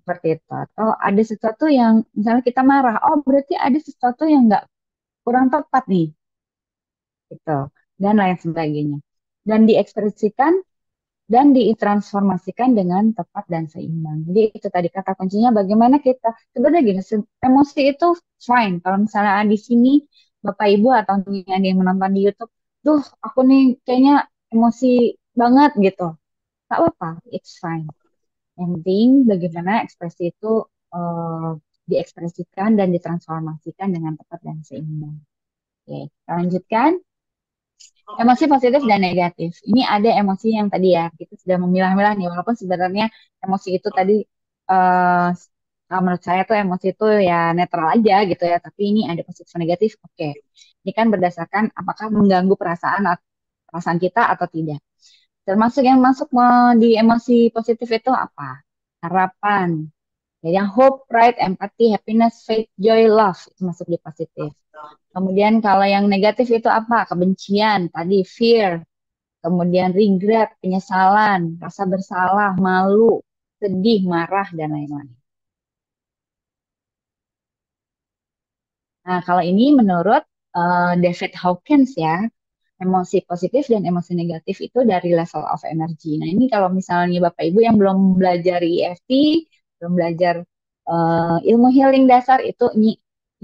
Seperti itu. Atau ada sesuatu yang, misalnya kita marah, oh berarti ada sesuatu yang nggak kurang tepat nih. Gitu. Dan lain sebagainya. Dan diekspresikan dan ditransformasikan dengan tepat dan seimbang. Jadi itu tadi kata kuncinya bagaimana kita sebenarnya gini, emosi itu fine. Kalau misalnya di sini Bapak Ibu atau yang ada yang menonton di YouTube, duh aku nih kayaknya emosi banget gitu. Tak apa, it's fine. Yang penting bagaimana ekspresi itu eh, diekspresikan dan ditransformasikan dengan tepat dan seimbang. Oke, kita lanjutkan. Emosi positif dan negatif. Ini ada emosi yang tadi ya, kita sudah memilah-milah nih, walaupun sebenarnya emosi itu tadi, eh kalau menurut saya tuh emosi itu ya netral aja gitu ya, tapi ini ada positif dan negatif. Oke, ini kan berdasarkan apakah mengganggu perasaan kita atau tidak. Termasuk yang masuk di emosi positif itu apa? Harapan. Jadi yang hope, pride, empathy, happiness, faith, joy, love itu masuk di positif. Kemudian kalau yang negatif itu apa? Kebencian, tadi fear, kemudian regret, penyesalan, rasa bersalah, malu, sedih, marah, dan lain-lain. Nah, kalau ini menurut David Hawkins ya, emosi positif dan emosi negatif itu dari level of energy. Nah, ini kalau misalnya Bapak Ibu yang belum belajar EFT, belum belajar ilmu healing dasar itu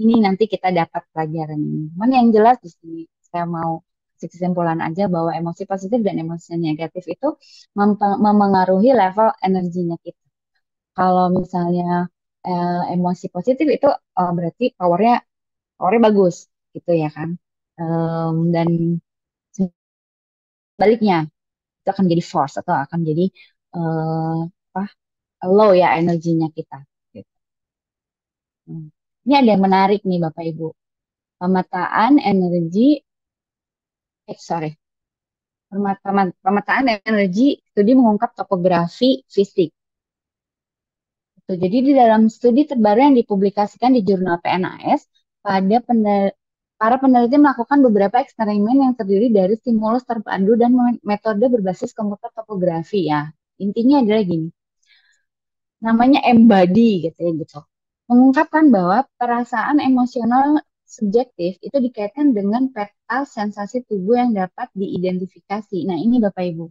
ini nanti kita dapat pelajaran ini. Cuman yang jelas di sini saya mau kasih kesimpulan aja bahwa emosi positif dan emosi negatif itu memengaruhi level energinya kita. Kalau misalnya emosi positif itu berarti powernya bagus gitu ya kan. Dan sebaliknya itu akan jadi force atau akan jadi eh, apa low ya energinya kita. Gitu. Hmm. Ini ada yang menarik nih Bapak Ibu. Pemetaan energi, sorry, pemetaan energi studi mengungkap topografi fisik. Jadi di dalam studi terbaru yang dipublikasikan di jurnal PNAS pada Para peneliti melakukan beberapa eksperimen yang terdiri dari stimulus terpadu dan metode berbasis komputer topografi ya. Intinya adalah gini, namanya embody gitu ya gitu. Mengungkapkan bahwa perasaan emosional subjektif itu dikaitkan dengan peta sensasi tubuh yang dapat diidentifikasi. Nah, ini Bapak Ibu.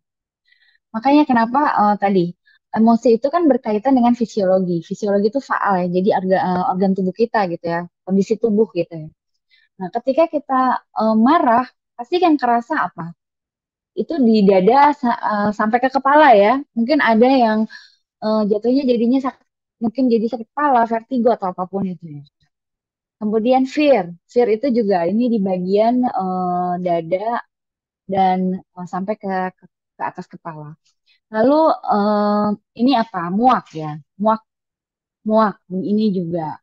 Makanya kenapa tadi emosi itu kan berkaitan dengan fisiologi. Fisiologi itu faal ya, jadi organ tubuh kita gitu ya, kondisi tubuh gitu ya. Nah, ketika kita marah, pasti yang kerasa apa? Itu di dada sampai ke kepala ya. Mungkin ada yang jatuhnya jadinya mungkin jadi sakit kepala, vertigo atau apapun itu ya. Kemudian fear itu juga ini di bagian dada dan sampai ke atas kepala. Lalu eh, ini apa? Muak ya, muak, muak. Ini juga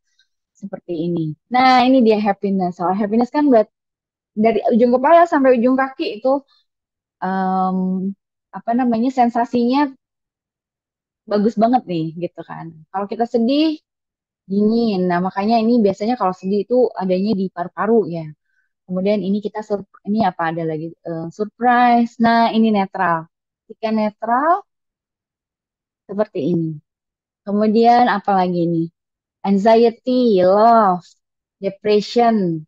seperti ini. Nah, ini dia happiness. Soal happiness kan dari ujung kepala sampai ujung kaki itu em, apa namanya sensasinya bagus banget nih gitu kan. Kalau kita sedih dingin. Nah, makanya ini biasanya kalau sedih itu adanya di paru-paru ya. Kemudian ini kita ini apa ada lagi surprise. Nah, ini netral. Jika netral seperti ini. Kemudian apa lagi ini? Anxiety, love, depression,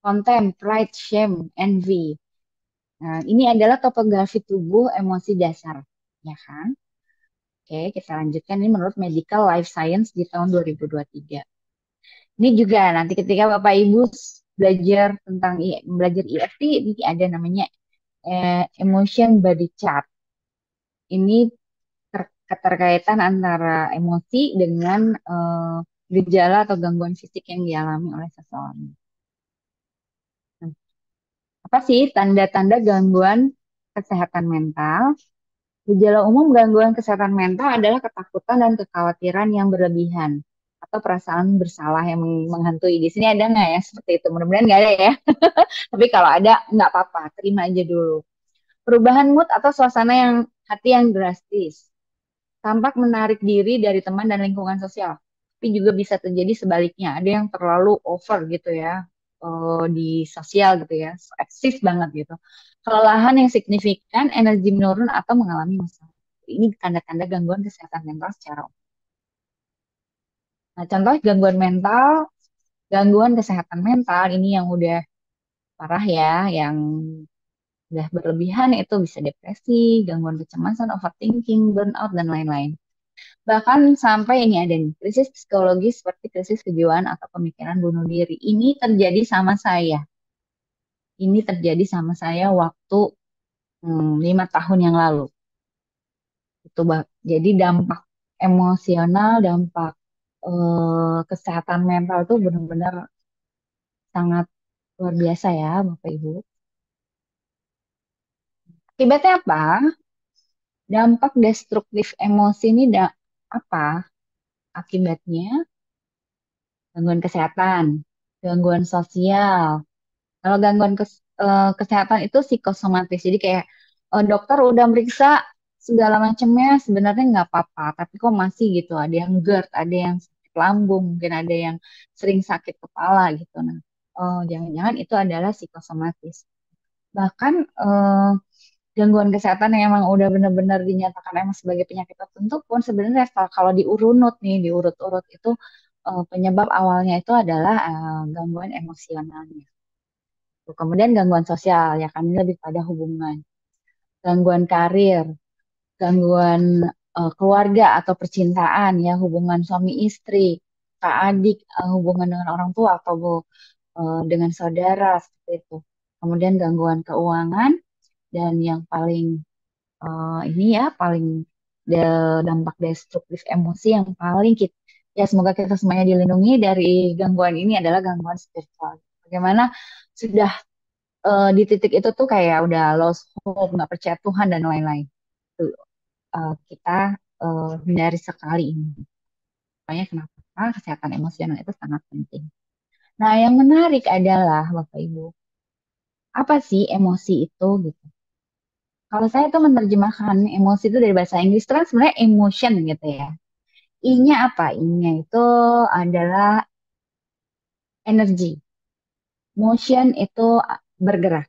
contempt, pride, shame, envy. Nah, ini adalah topografi tubuh emosi dasar, ya kan? Oke, kita lanjutkan ini menurut Medical Life Science di tahun 2023. Ini juga nanti ketika Bapak Ibu belajar tentang belajar EFT, ini ada namanya Emotion Body Chart. Ini keterkaitan antara emosi dengan gejala atau gangguan fisik yang dialami oleh seseorang. Nah, apa sih tanda-tanda gangguan kesehatan mental? Gejala umum gangguan kesehatan mental adalah ketakutan dan kekhawatiran yang berlebihan atau perasaan bersalah yang menghantui. Di sini ada nggak ya seperti itu? Mudah-mudahan nggak ada ya. Tapi kalau ada, nggak apa-apa, terima aja dulu. Perubahan mood atau suasana yang hati yang drastis. Tampak menarik diri dari teman dan lingkungan sosial. Tapi juga bisa terjadi sebaliknya. Ada yang terlalu over gitu ya di sosial gitu ya, eksis banget gitu. Kelelahan yang signifikan, energi menurun atau mengalami masalah. Ini tanda-tanda gangguan kesehatan mental secara umum. Nah, contoh gangguan kesehatan mental ini yang udah parah ya, yang udah berlebihan itu bisa depresi, gangguan kecemasan, overthinking, burnout, dan lain-lain. Bahkan sampai ini ada nih, krisis psikologis seperti krisis kejiwaan atau pemikiran bunuh diri. Ini terjadi sama saya. Ini terjadi sama saya waktu 5 tahun yang lalu. Jadi dampak emosional, dampak kesehatan mental itu benar-benar sangat luar biasa ya, Bapak Ibu. Akibatnya apa? Dampak destruktif emosi ini apa? Akibatnya gangguan kesehatan, gangguan sosial. Kalau kesehatan itu psikosomatis. Jadi kayak dokter udah meriksa segala macamnya sebenarnya nggak apa-apa, tapi kok masih gitu. Ada yang GERD, ada yang sakit lambung, mungkin ada yang sering sakit kepala gitu. Nah, jangan-jangan itu adalah psikosomatis. Bahkan gangguan kesehatan yang emang udah benar-benar dinyatakan emang sebagai penyakit tertentu pun sebenarnya kalau diurut nih, diurut-urut itu penyebab awalnya itu adalah gangguan emosionalnya. Kemudian gangguan sosial, ya kan ini lebih pada hubungan. Gangguan karir, gangguan keluarga atau percintaan, ya hubungan suami istri, kakak adik, hubungan dengan orang tua atau dengan saudara, seperti itu. Kemudian gangguan keuangan, dan yang paling ini ya, paling dampak destruktif emosi yang paling kita, ya semoga kita semuanya dilindungi dari gangguan ini adalah gangguan spiritual. Bagaimana sudah di titik itu tuh kayak udah lost hope, nggak percaya Tuhan dan lain-lain. Tuh, kita hindari sekali ini. Makanya kenapa kesehatan emosional itu sangat penting. Nah, yang menarik adalah Bapak Ibu, apa sih emosi itu gitu? Kalau saya tuh menerjemahkan emosi itu dari bahasa Inggris itu kan sebenarnya emotion gitu ya. I-nya apa? I-nya itu adalah energi. Motion itu bergerak.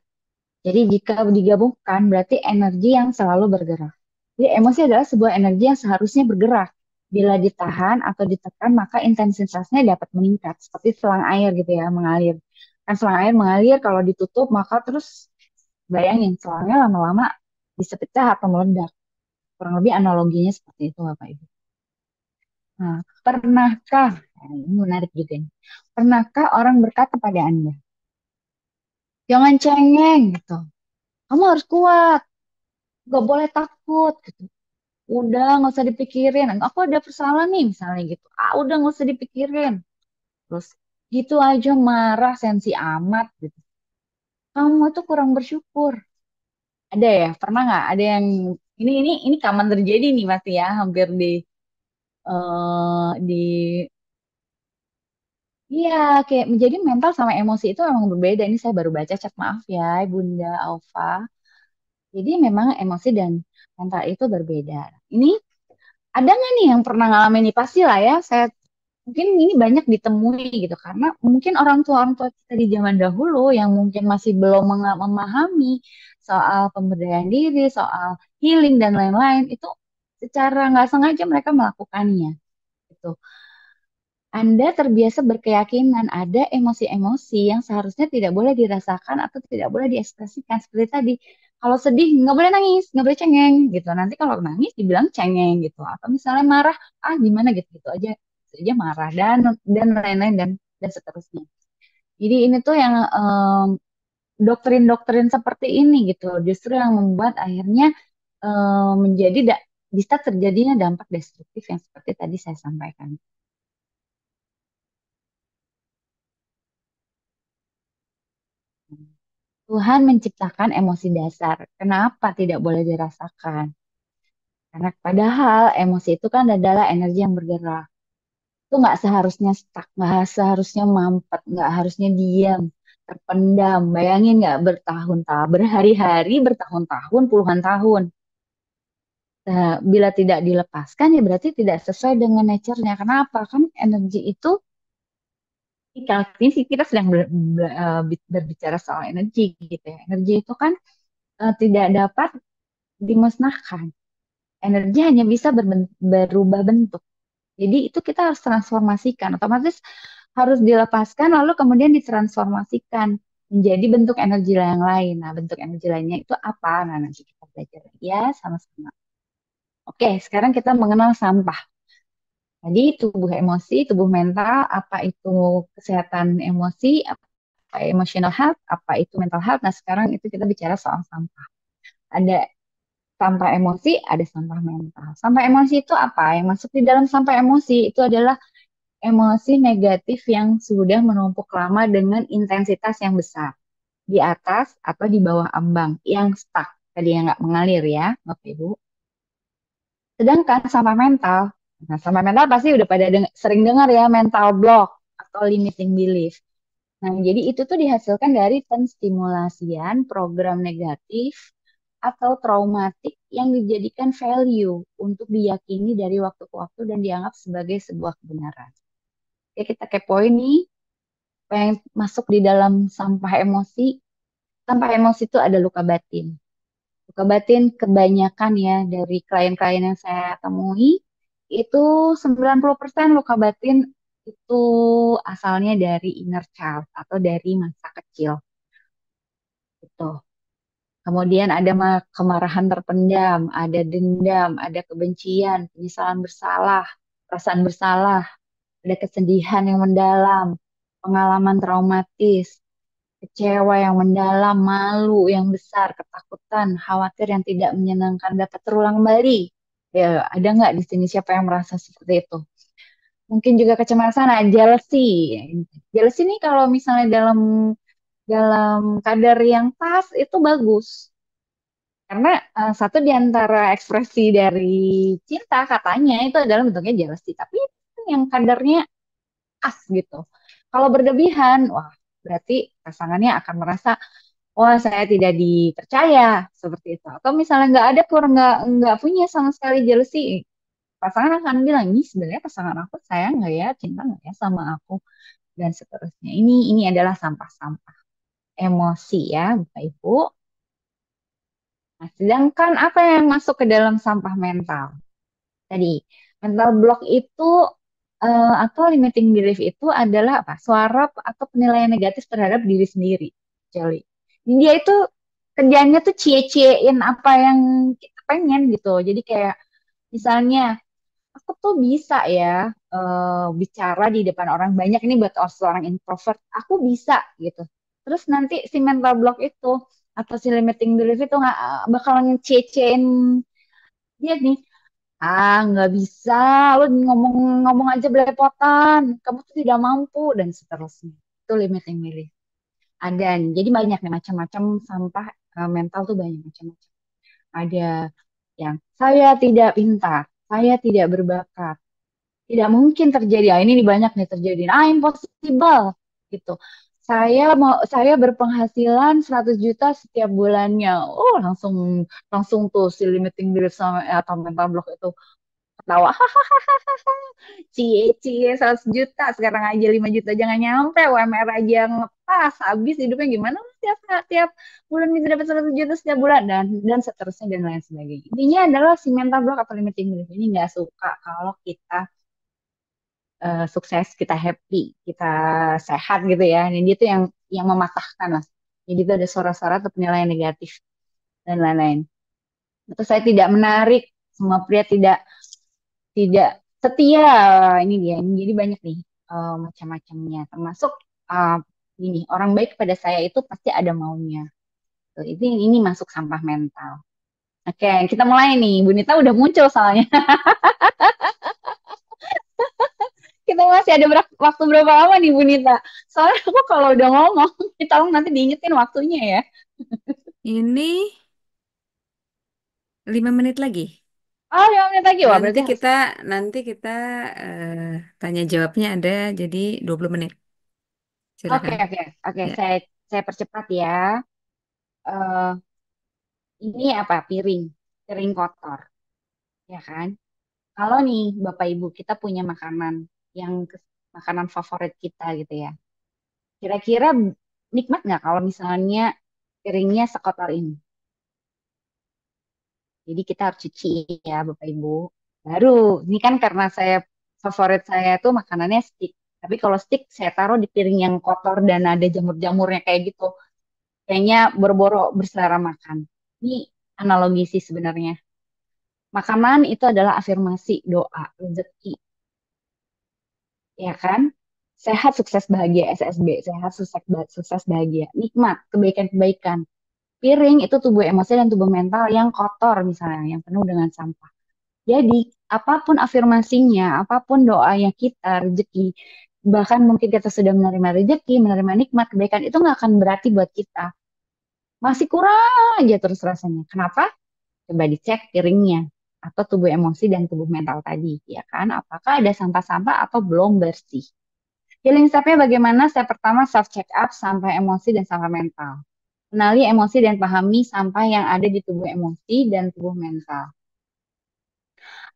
Jadi jika digabungkan berarti energi yang selalu bergerak. Jadi emosi adalah sebuah energi yang seharusnya bergerak. Bila ditahan atau ditekan maka intensitasnya dapat meningkat. Seperti selang air gitu ya, mengalir. Kan selang air mengalir kalau ditutup maka terus bayangin selangnya lama-lama bisa pecah atau meledak. Kurang lebih analoginya seperti itu Bapak Ibu. Nah, pernahkah, nah, ini menarik juga nih. Pernahkah orang berkata pada Anda, jangan cengeng gitu. Kamu harus kuat, gak boleh takut gitu. Udah nggak usah dipikirin. Aku ada persoalan nih misalnya gitu. Ah, udah nggak usah dipikirin. Terus gitu aja marah sensi amat gitu. Kamu tuh kurang bersyukur. Ada ya? Pernah nggak? Ada yang ini common terjadi nih Mas ya, hampir di iya kayak menjadi mental sama emosi itu memang berbeda. Ini saya baru baca chat maaf ya Bunda Alfa. Jadi memang emosi dan mental itu berbeda. Ini ada nggak nih yang pernah ngalamin ini pasti lah ya. Saya mungkin ini banyak ditemui gitu karena mungkin orang tua kita di zaman dahulu yang mungkin masih belum memahami soal pemberdayaan diri, soal healing dan lain-lain itu secara nggak sengaja mereka melakukannya gitu. Anda terbiasa berkeyakinan ada emosi-emosi yang seharusnya tidak boleh dirasakan atau tidak boleh diekspresikan seperti tadi. Kalau sedih nggak boleh nangis, nggak boleh cengeng gitu. Nanti kalau nangis dibilang cengeng gitu. Atau misalnya marah, ah gimana gitu gitu aja, saja marah dan lain-lain dan seterusnya. Jadi ini tuh yang doktrin-doktrin seperti ini gitu, justru yang membuat akhirnya menjadi bisa terjadinya dampak destruktif yang seperti tadi saya sampaikan. Tuhan menciptakan emosi dasar. Kenapa tidak boleh dirasakan? Karena padahal emosi itu kan adalah energi yang bergerak. Itu nggak seharusnya stuck, nggak seharusnya mampet, nggak harusnya diam, terpendam. Bayangin nggak bertahun-tahun, berhari-hari, bertahun-tahun, puluhan tahun. Nah, bila tidak dilepaskan ya berarti tidak sesuai dengan nature-nya. Kenapa? Kan energi itu, kalau ini sih kita sedang berbicara soal energi gitu ya. Energi itu kan tidak dapat dimusnahkan. Energi hanya bisa berubah bentuk. Jadi itu kita harus transformasikan. Otomatis harus dilepaskan lalu kemudian ditransformasikan menjadi bentuk energi yang lain. Nah, bentuk energi lainnya itu apa? Nah, nanti kita belajar ya sama-sama. Oke, sekarang kita mengenal sampah. Tadi tubuh emosi, tubuh mental, apa itu kesehatan emosi, apa emotional health, apa itu mental health. Nah, sekarang itu kita bicara soal sampah. Ada sampah emosi, ada sampah mental. Sampah emosi itu apa? Yang masuk di dalam sampah emosi itu adalah emosi negatif yang sudah menumpuk lama dengan intensitas yang besar. Di atas atau di bawah ambang, yang stuck. Tadi yang nggak mengalir ya, Bapak Ibu. Sedangkan sampah mental, nah sampah mental pasti udah pada sering dengar ya, mental block atau limiting belief. Nah, jadi itu tuh dihasilkan dari penstimulasian program negatif atau traumatik yang dijadikan value untuk diyakini dari waktu ke waktu dan dianggap sebagai sebuah kebenaran. Oke, kita kepoin nih, apa yang masuk di dalam sampah emosi. Sampah emosi itu ada luka batin. Luka batin kebanyakan ya dari klien-klien yang saya temui, itu 90% luka batin itu asalnya dari inner child atau dari masa kecil. Gitu. Kemudian ada kemarahan terpendam, ada dendam, ada kebencian, penyesalan bersalah, perasaan bersalah, ada kesedihan yang mendalam, pengalaman traumatis, kecewa yang mendalam, malu yang besar, ketakutan, khawatir yang tidak menyenangkan dapat terulang kembali. Ya, ada nggak di sini siapa yang merasa seperti itu? Mungkin juga kecemasan, nah, jealousy. Jealousy ini kalau misalnya dalam dalam kadar yang pas itu bagus. Karena satu di antara ekspresi dari cinta katanya itu adalah bentuknya jealousy. Tapi itu yang kadarnya pas gitu. Kalau berlebihan, wah berarti pasangannya akan merasa, wah saya tidak dipercaya seperti itu. Atau misalnya nggak ada kurang nggak punya sama sekali jealousy, pasangan akan bilang ini sebenarnya pasangan aku sayang nggak ya, cinta nggak ya sama aku dan seterusnya. Ini adalah sampah-sampah. emosi ya, Bapak Ibu. Nah, sedangkan apa yang masuk ke dalam sampah mental? Tadi, mental block itu atau limiting belief itu adalah apa? Suara atau penilaian negatif terhadap diri sendiri. Jadi, dia itu kerjanya tuh cie-ciein apa yang kita pengen gitu. Jadi kayak misalnya aku tuh bisa ya bicara di depan orang banyak ini buat seorang introvert. Aku bisa gitu. Terus nanti si mental block itu atau si limiting belief itu nggak bakalan ngece-cein dia nih. Ah, nggak bisa. Lu ngomong-ngomong aja belepotan. Kamu tuh tidak mampu dan seterusnya. Itu limiting belief. Ada nih. Jadi banyak nih macam-macam sampah mental tuh banyak macam-macam. Ada yang saya tidak pintar, saya tidak berbakat, tidak mungkin terjadi. Ah, ini nih banyak nih terjadi. Ah, impossible gitu. Saya berpenghasilan 100 juta setiap bulannya. Oh, langsung langsung tuh si limiting belief sama atau mental block itu ketawa. Cie cie 100 juta sekarang aja 5 juta jangan nyampe UMR aja ngepas habis hidupnya gimana tiap tiap bulan bisa dapat 100 juta setiap bulan dan seterusnya dan lain sebagainya. Intinya adalah si mental block atau limiting belief ini nggak suka kalau kita sukses, kita happy, kita sehat gitu ya. Dan dia tuh yang mematahkan lah. Jadi itu ada suara-suara atau penilaian negatif dan lain-lain. Atau saya tidak menarik, semua pria tidak tidak setia. Ini dia. Ini jadi banyak nih macam-macamnya. Termasuk uh, ini orang baik kepada saya itu pasti ada maunya. Tuh, ini masuk sampah mental. Oke, kita mulai nih. Bu Nita udah muncul soalnya. Kita masih ada waktu berapa lama nih Bu Nita? Soalnya aku kalau udah ngomong, tolong nanti diingetin waktunya ya. Ini 5 menit lagi. Oh, 5 menit lagi. Wah, Nanti berarti harus. kita nanti kita eh, tanya jawabnya ada jadi 20 menit. Oke, Silakan. oke, oke. Ya. Saya percepat ya. Eh, ini apa? Piring, piring kotor, ya kan? Kalau nih Bapak Ibu kita punya makanan yang makanan favorit kita gitu ya. Kira-kira nikmat nggak kalau misalnya piringnya sekotor ini? Jadi kita harus cuci ya Bapak Ibu. Baru, ini kan karena favorit saya tuh makanannya stick. Tapi kalau stick saya taruh di piring yang kotor dan ada jamur-jamurnya kayak gitu. Kayaknya boro-boro berselera makan. Ini analogi sih sebenarnya. Makanan itu adalah afirmasi, doa, rezeki, ya kan? Sehat, sukses, bahagia, SSB. Sehat, sukses, sukses, bahagia. Nikmat, kebaikan-kebaikan. Piring itu tubuh emosi dan tubuh mental yang kotor misalnya, yang penuh dengan sampah. Jadi, apapun afirmasinya, apapun doanya kita, rezeki, bahkan mungkin kita sudah menerima rezeki, menerima nikmat, kebaikan, itu nggak akan berarti buat kita. Masih kurang aja terus rasanya. Kenapa? Coba dicek piringnya atau tubuh emosi dan tubuh mental tadi, ya kan? Apakah ada sampah-sampah atau belum bersih? Healing step-nya bagaimana? Step pertama self check up sampah emosi dan sampah mental. Kenali emosi dan pahami sampah yang ada di tubuh emosi dan tubuh mental.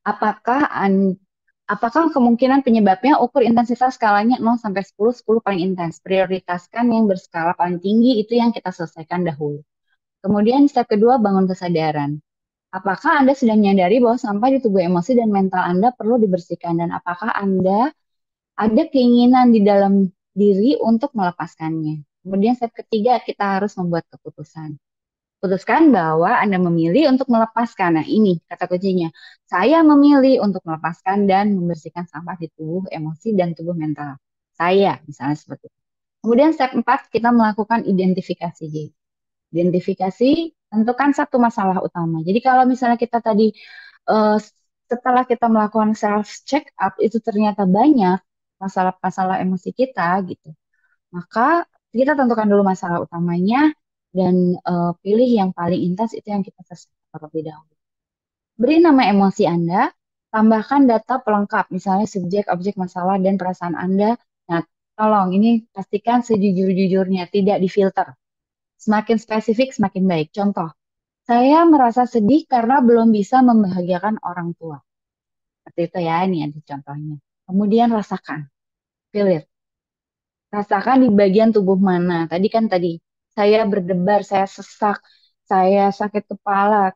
Apakah apakah kemungkinan penyebabnya ukur intensitas skalanya 0 sampai 10, 10 paling intens. Prioritaskan yang berskala paling tinggi itu yang kita selesaikan dahulu. Kemudian step kedua bangun kesadaran. Apakah Anda sudah menyadari bahwa sampah di tubuh emosi dan mental Anda perlu dibersihkan dan apakah Anda ada keinginan di dalam diri untuk melepaskannya. Kemudian step ketiga kita harus membuat keputusan. Putuskan bahwa Anda memilih untuk melepaskan. Nah, ini kata kuncinya. Saya memilih untuk melepaskan dan membersihkan sampah di tubuh emosi dan tubuh mental. Saya, misalnya seperti itu. Kemudian step 4, kita melakukan identifikasi. Identifikasi, tentukan satu masalah utama. Jadi kalau misalnya kita tadi, eh, setelah kita melakukan self check up, itu ternyata banyak masalah-masalah emosi kita gitu. Maka kita tentukan dulu masalah utamanya dan pilih yang paling intens itu yang kita selesaikan terlebih dahulu. Beri nama emosi Anda, tambahkan data pelengkap, misalnya subjek, objek, masalah, dan perasaan Anda. Nah, tolong ini pastikan sejujur-jujurnya, tidak difilter. Semakin spesifik, semakin baik. Contoh, saya merasa sedih karena belum bisa membahagiakan orang tua. Seperti itu ya, ini ada contohnya. Kemudian rasakan, feel it. Rasakan di bagian tubuh mana. Tadi kan saya berdebar, saya sesak, saya sakit kepala,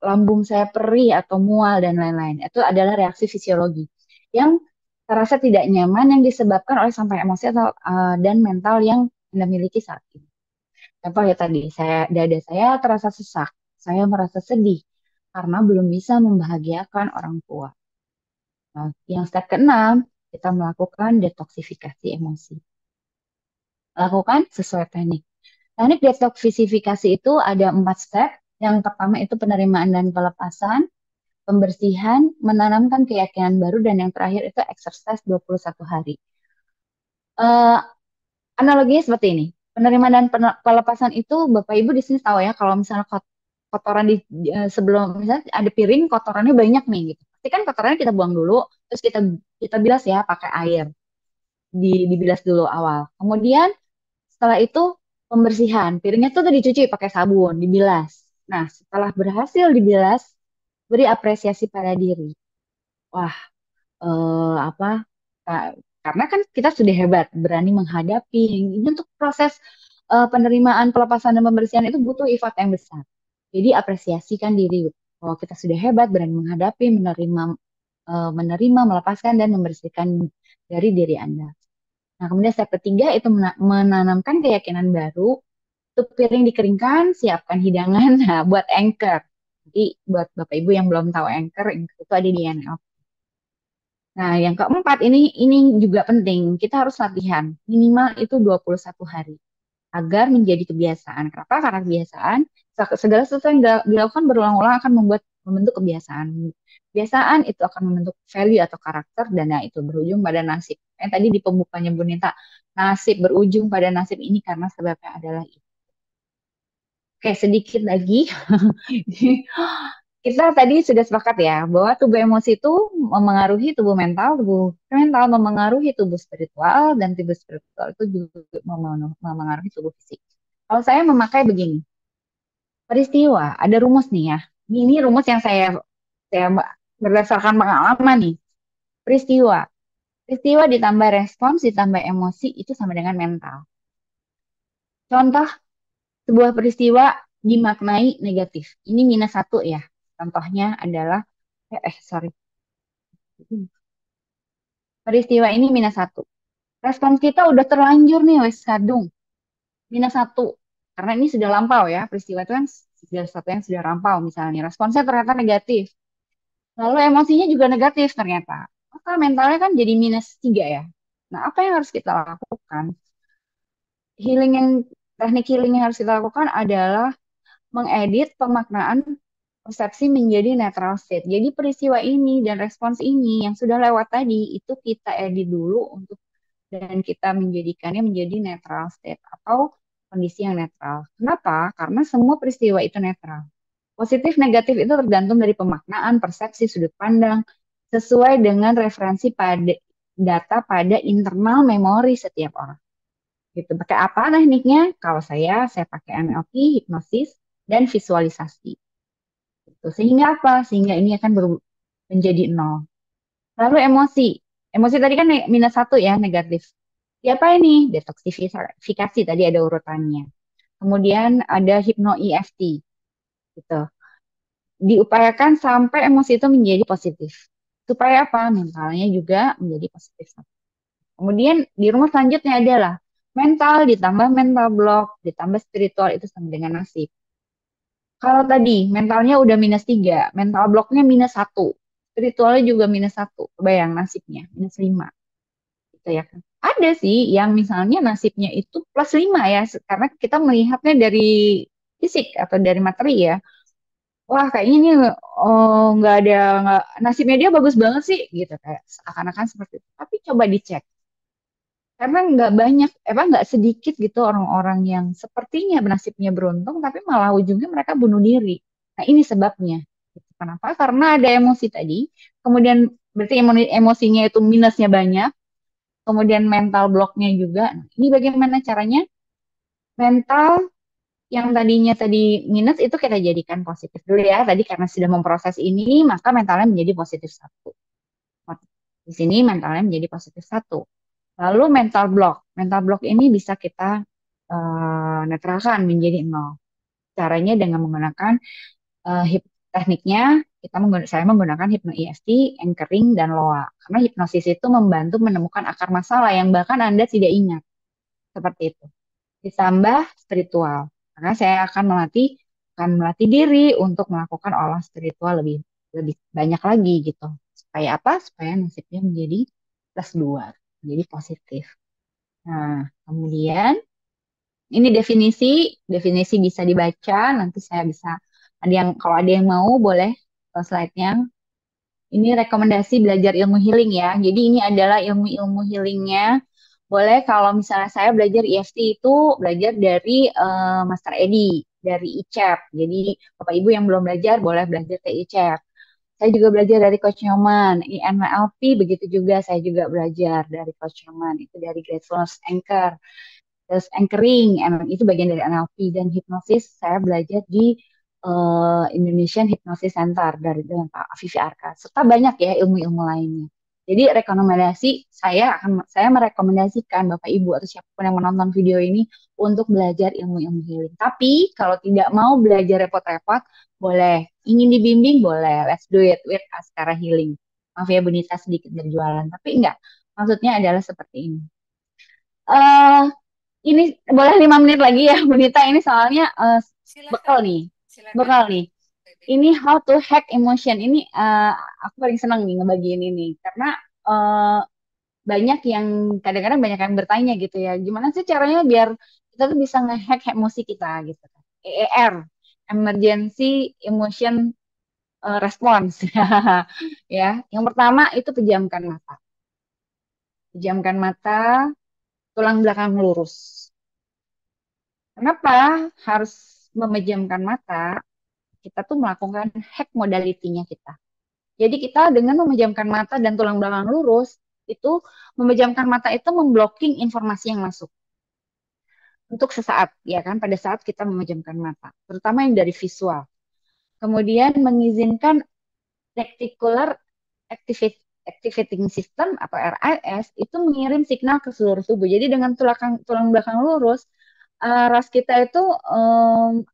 lambung saya perih atau mual dan lain-lain. Itu adalah reaksi fisiologi yang terasa tidak nyaman yang disebabkan oleh sampai emosi atau dan mental yang Anda miliki saat ini. Contoh ya tadi, dada saya terasa sesak, saya merasa sedih karena belum bisa membahagiakan orang tua. Nah, yang step keenam, kita melakukan detoksifikasi emosi. Lakukan sesuai teknik. Teknik detoksifikasi itu ada 4 step. Yang pertama itu penerimaan dan pelepasan, pembersihan, menanamkan keyakinan baru, dan yang terakhir itu exercise 21 hari. Eh, Analoginya seperti ini. Penerimaan dan pelepasan itu Bapak Ibu di sini tahu ya kalau misalnya kotoran sebelum misalnya ada piring kotorannya banyak nih gitu. Pasti kan kotorannya kita buang dulu, terus kita kita bilas ya pakai air. Dibilas dulu awal. Kemudian setelah itu pembersihan. Piringnya tuh udah dicuci pakai sabun, dibilas. Nah, setelah berhasil dibilas, beri apresiasi pada diri. Wah, apa? ka- Karena kan kita sudah hebat, berani menghadapi. Ini untuk proses penerimaan, pelepasan dan pembersihan itu butuh effort yang besar. Jadi apresiasikan diri bahwa kita sudah hebat, berani menghadapi, menerima, melepaskan dan membersihkan dari diri Anda. Nah, kemudian step ketiga itu menanamkan keyakinan baru. Untuk piring dikeringkan, siapkan hidangan. Nah, buat anchor. Jadi buat Bapak Ibu yang belum tahu anchor itu ada di NLP. Nah, yang keempat ini juga penting. Kita harus latihan minimal itu 21 hari agar menjadi kebiasaan. Kenapa? Karena kebiasaan segala sesuatu yang dilakukan berulang-ulang akan membentuk kebiasaan. Kebiasaan itu akan membentuk value atau karakter dan nah, itu berujung pada nasib. Yang tadi di pembukanya Bu Nita, nasib berujung pada nasib ini karena sebabnya adalah itu. Oke, sedikit lagi. Kita tadi sudah sepakat ya bahwa tubuh emosi itu memengaruhi tubuh mental memengaruhi tubuh spiritual, dan tubuh spiritual itu juga memengaruhi tubuh fisik. Kalau saya memakai begini, peristiwa, ada rumus nih ya. Ini rumus yang saya berdasarkan pengalaman nih. Peristiwa, peristiwa ditambah respons ditambah emosi itu sama dengan mental. Contoh sebuah peristiwa dimaknai negatif. Ini -1 ya. Contohnya adalah, sorry. Peristiwa ini -1. Respons kita udah terlanjur nih, wes kadung. -1. Karena ini sudah lampau ya. Peristiwa itu kan sudah sesuatu yang sudah lampau misalnya. Responsnya ternyata negatif. Lalu emosinya juga negatif ternyata. Maka mentalnya kan jadi -3 ya. Nah, apa yang harus kita lakukan? Healing yang Teknik healing yang harus kita lakukan adalah mengedit pemaknaan persepsi menjadi netral state. Jadi peristiwa ini dan respons ini yang sudah lewat tadi itu kita edit dulu dan kita menjadikannya menjadi netral state atau kondisi yang netral. Kenapa? Karena semua peristiwa itu netral. Positif negatif itu tergantung dari pemaknaan, persepsi, sudut pandang sesuai dengan referensi pada data pada internal memori setiap orang. Gitu. Pakai apa tekniknya? Kalau saya pakai NLP, hipnosis, dan visualisasi. Gitu. Sehingga apa? Sehingga ini akan menjadi nol. Lalu emosi. Emosi tadi kan -1 ya, negatif. Siapa ini? Detoksifikasi, tadi ada urutannya. Kemudian ada hipno EFT. Gitu. Diupayakan sampai emosi itu menjadi positif. Supaya apa? Mentalnya juga menjadi positif. Kemudian di rumah selanjutnya adalah mental ditambah mental block ditambah spiritual itu sama dengan nasib. Kalau tadi mentalnya udah -3, mental blocknya -1, spiritualnya juga -1, bayang nasibnya -5, gitu ya kan. Ada sih yang misalnya nasibnya itu +5 ya, karena kita melihatnya dari fisik atau dari materi ya. Wah kayaknya ini nggak ada, nggak, nasibnya dia bagus banget sih, gitu kayak seakan-akan seperti itu. Tapi coba dicek karena nggak banyak, nggak sedikit gitu orang-orang yang sepertinya nasibnya beruntung, tapi malah ujungnya mereka bunuh diri. Nah, ini sebabnya. Gitu. Kenapa? Karena ada emosi tadi, kemudian berarti emosinya itu minusnya banyak, kemudian mental blocknya juga. Nah, ini bagaimana caranya? Mental yang tadinya tadi minus itu kita jadikan positif dulu ya. Tadi karena sudah memproses ini, maka mentalnya menjadi +1. Di sini mentalnya menjadi +1. Lalu mental block. Mental block ini bisa kita netralkan menjadi nol. Caranya dengan menggunakan tekniknya saya menggunakan Hypno EFT, anchoring, dan LOA. Karena hipnosis itu membantu menemukan akar masalah yang bahkan Anda tidak ingat. Seperti itu. Ditambah spiritual. Karena saya akan melatih diri untuk melakukan olah spiritual lebih lebih banyak lagi gitu. Supaya apa? Supaya nasibnya menjadi plus dua, menjadi positif. Nah, kemudian ini definisi bisa dibaca. Nanti saya bisa kalau ada yang mau boleh slide-nya. Ini rekomendasi belajar ilmu healing ya. Jadi ini adalah ilmu-ilmu healingnya. Boleh kalau misalnya saya belajar EFT itu belajar dari Master Edi, dari ICEP. Jadi Bapak Ibu yang belum belajar boleh belajar ke ICEP. Saya juga belajar dari Coach Nyoman, INLP begitu juga saya juga belajar dari Coach Nyoman. Itu dari Gratefulness Anchor. Terus anchoring, emang itu bagian dari NLP dan hipnosis. Saya belajar di Indonesian Hypnosis Center dengan Pak Afifi Arka. Serta banyak ya ilmu-ilmu lainnya. Jadi saya merekomendasikan Bapak Ibu atau siapapun yang menonton video ini untuk belajar ilmu-ilmu healing. Tapi kalau tidak mau belajar repot-repot, boleh. Ingin dibimbing, boleh. Let's do it with Askara Healing. Maaf ya Bunita sedikit berjualan, tapi enggak. Maksudnya adalah seperti ini. Eh ini boleh 5 menit lagi ya, Bunita. Ini soalnya bekal Silakan, nih, silakan. bekal nih. Ini how to hack emotion. Ini aku paling senang nih ngebagiin ini karena uh, kadang-kadang banyak yang bertanya gitu ya, gimana sih caranya biar kita tuh bisa ngehack emosi kita gitu kan. EER, Emergency Emotion Response. Ya, yang pertama itu pejamkan mata. Pejamkan mata, tulang belakang lurus. Kenapa harus memejamkan mata? Kita tuh melakukan hack modality-nya kita. Jadi kita dengan memejamkan mata dan tulang belakang lurus, itu memejamkan mata itu memblocking informasi yang masuk untuk sesaat, ya kan? Pada saat kita memejamkan mata, terutama yang dari visual. Kemudian mengizinkan reticular activating system atau RAS itu mengirim signal ke seluruh tubuh. Jadi dengan tulang belakang lurus, ras kita itu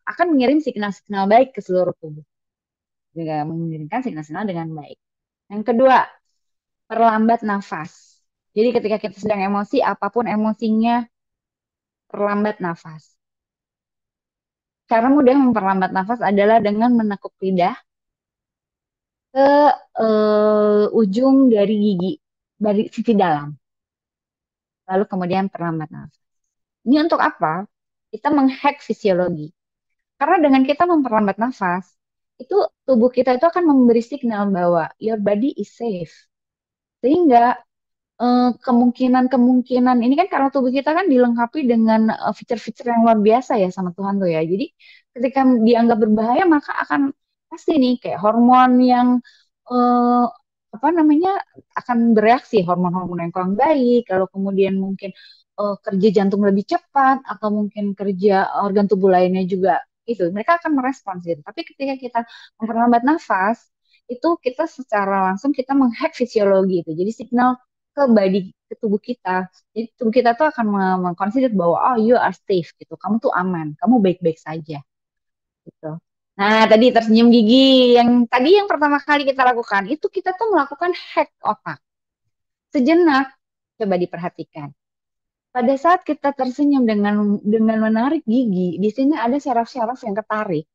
akan mengirim signal-signal baik ke seluruh tubuh, juga mengirimkan signal-signal dengan baik. Yang kedua, perlambat nafas. Jadi ketika kita sedang emosi, apapun emosinya, perlambat nafas. Cara mudah memperlambat nafas adalah dengan menekuk lidah ke ujung dari gigi, dari sisi dalam. Lalu kemudian perlambat nafas. Ini untuk apa? Kita menghack fisiologi. Karena dengan kita memperlambat nafas, itu tubuh kita itu akan memberi signal bahwa your body is safe. Sehingga kemungkinan ini kan karena tubuh kita kan dilengkapi dengan fitur-fitur yang luar biasa ya sama Tuhan tuh ya. Jadi ketika dianggap berbahaya maka akan pasti nih kayak hormon yang eh, apa namanya akan bereaksi hormon-hormon yang kurang baik. Kalau kemudian mungkin kerja jantung lebih cepat atau mungkin kerja organ tubuh lainnya juga itu mereka akan merespons gitu. Tapi ketika kita memperlambat nafas itu kita secara langsung kita menghack fisiologi itu. Jadi signal ke tubuh kita. Jadi tubuh kita tuh akan mengconsider bahwa oh you are safe gitu. Kamu tuh aman, kamu baik-baik saja gitu. Nah, tadi tersenyum gigi yang pertama kali kita lakukan itu kita tuh melakukan hack otak. Sejenak coba diperhatikan. Pada saat kita tersenyum dengan menarik gigi, di sini ada syaraf-syaraf yang ketarik.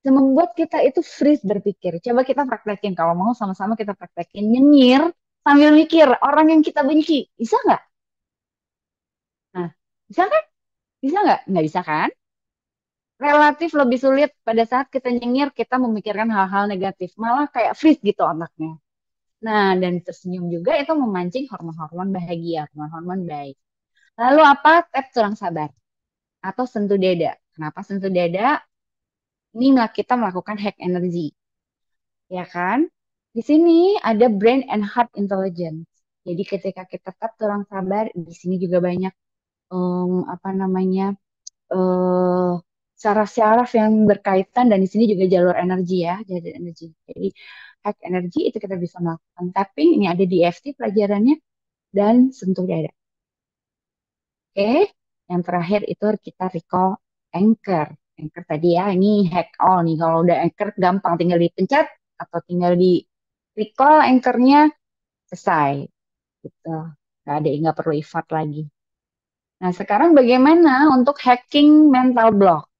Membuat kita itu freeze berpikir. Coba kita praktekin kalau mau sama-sama kita praktekin nyengir sambil mikir orang yang kita benci. Bisa nggak? Nah, bisa kan? Bisa nggak? Nggak bisa kan? Relatif lebih sulit pada saat kita nyengir, kita memikirkan hal-hal negatif. Malah kayak freeze gitu otaknya. Nah, dan tersenyum juga itu memancing hormon-hormon bahagia, hormon-hormon baik. Lalu apa? Tap tulang sabar atau sentuh dada. Kenapa sentuh dada? Ini kita melakukan hack energy, ya kan? Di sini ada brain and heart intelligence. Jadi ketika kita tap tulang sabar, di sini juga banyak apa namanya eh syaraf-syaraf yang berkaitan dan di sini juga jalur energi ya, jalur energi. Jadi hack energi itu kita bisa melakukan tapping, ini ada di EFT pelajarannya dan sentuh dada. Oke, Yang terakhir itu kita recall anchor. Anchor tadi ya, ini hack all nih. Kalau udah anchor gampang tinggal dipencet atau tinggal di recall anchornya selesai gitu. Nggak perlu effort lagi. Nah, sekarang bagaimana untuk hacking mental block?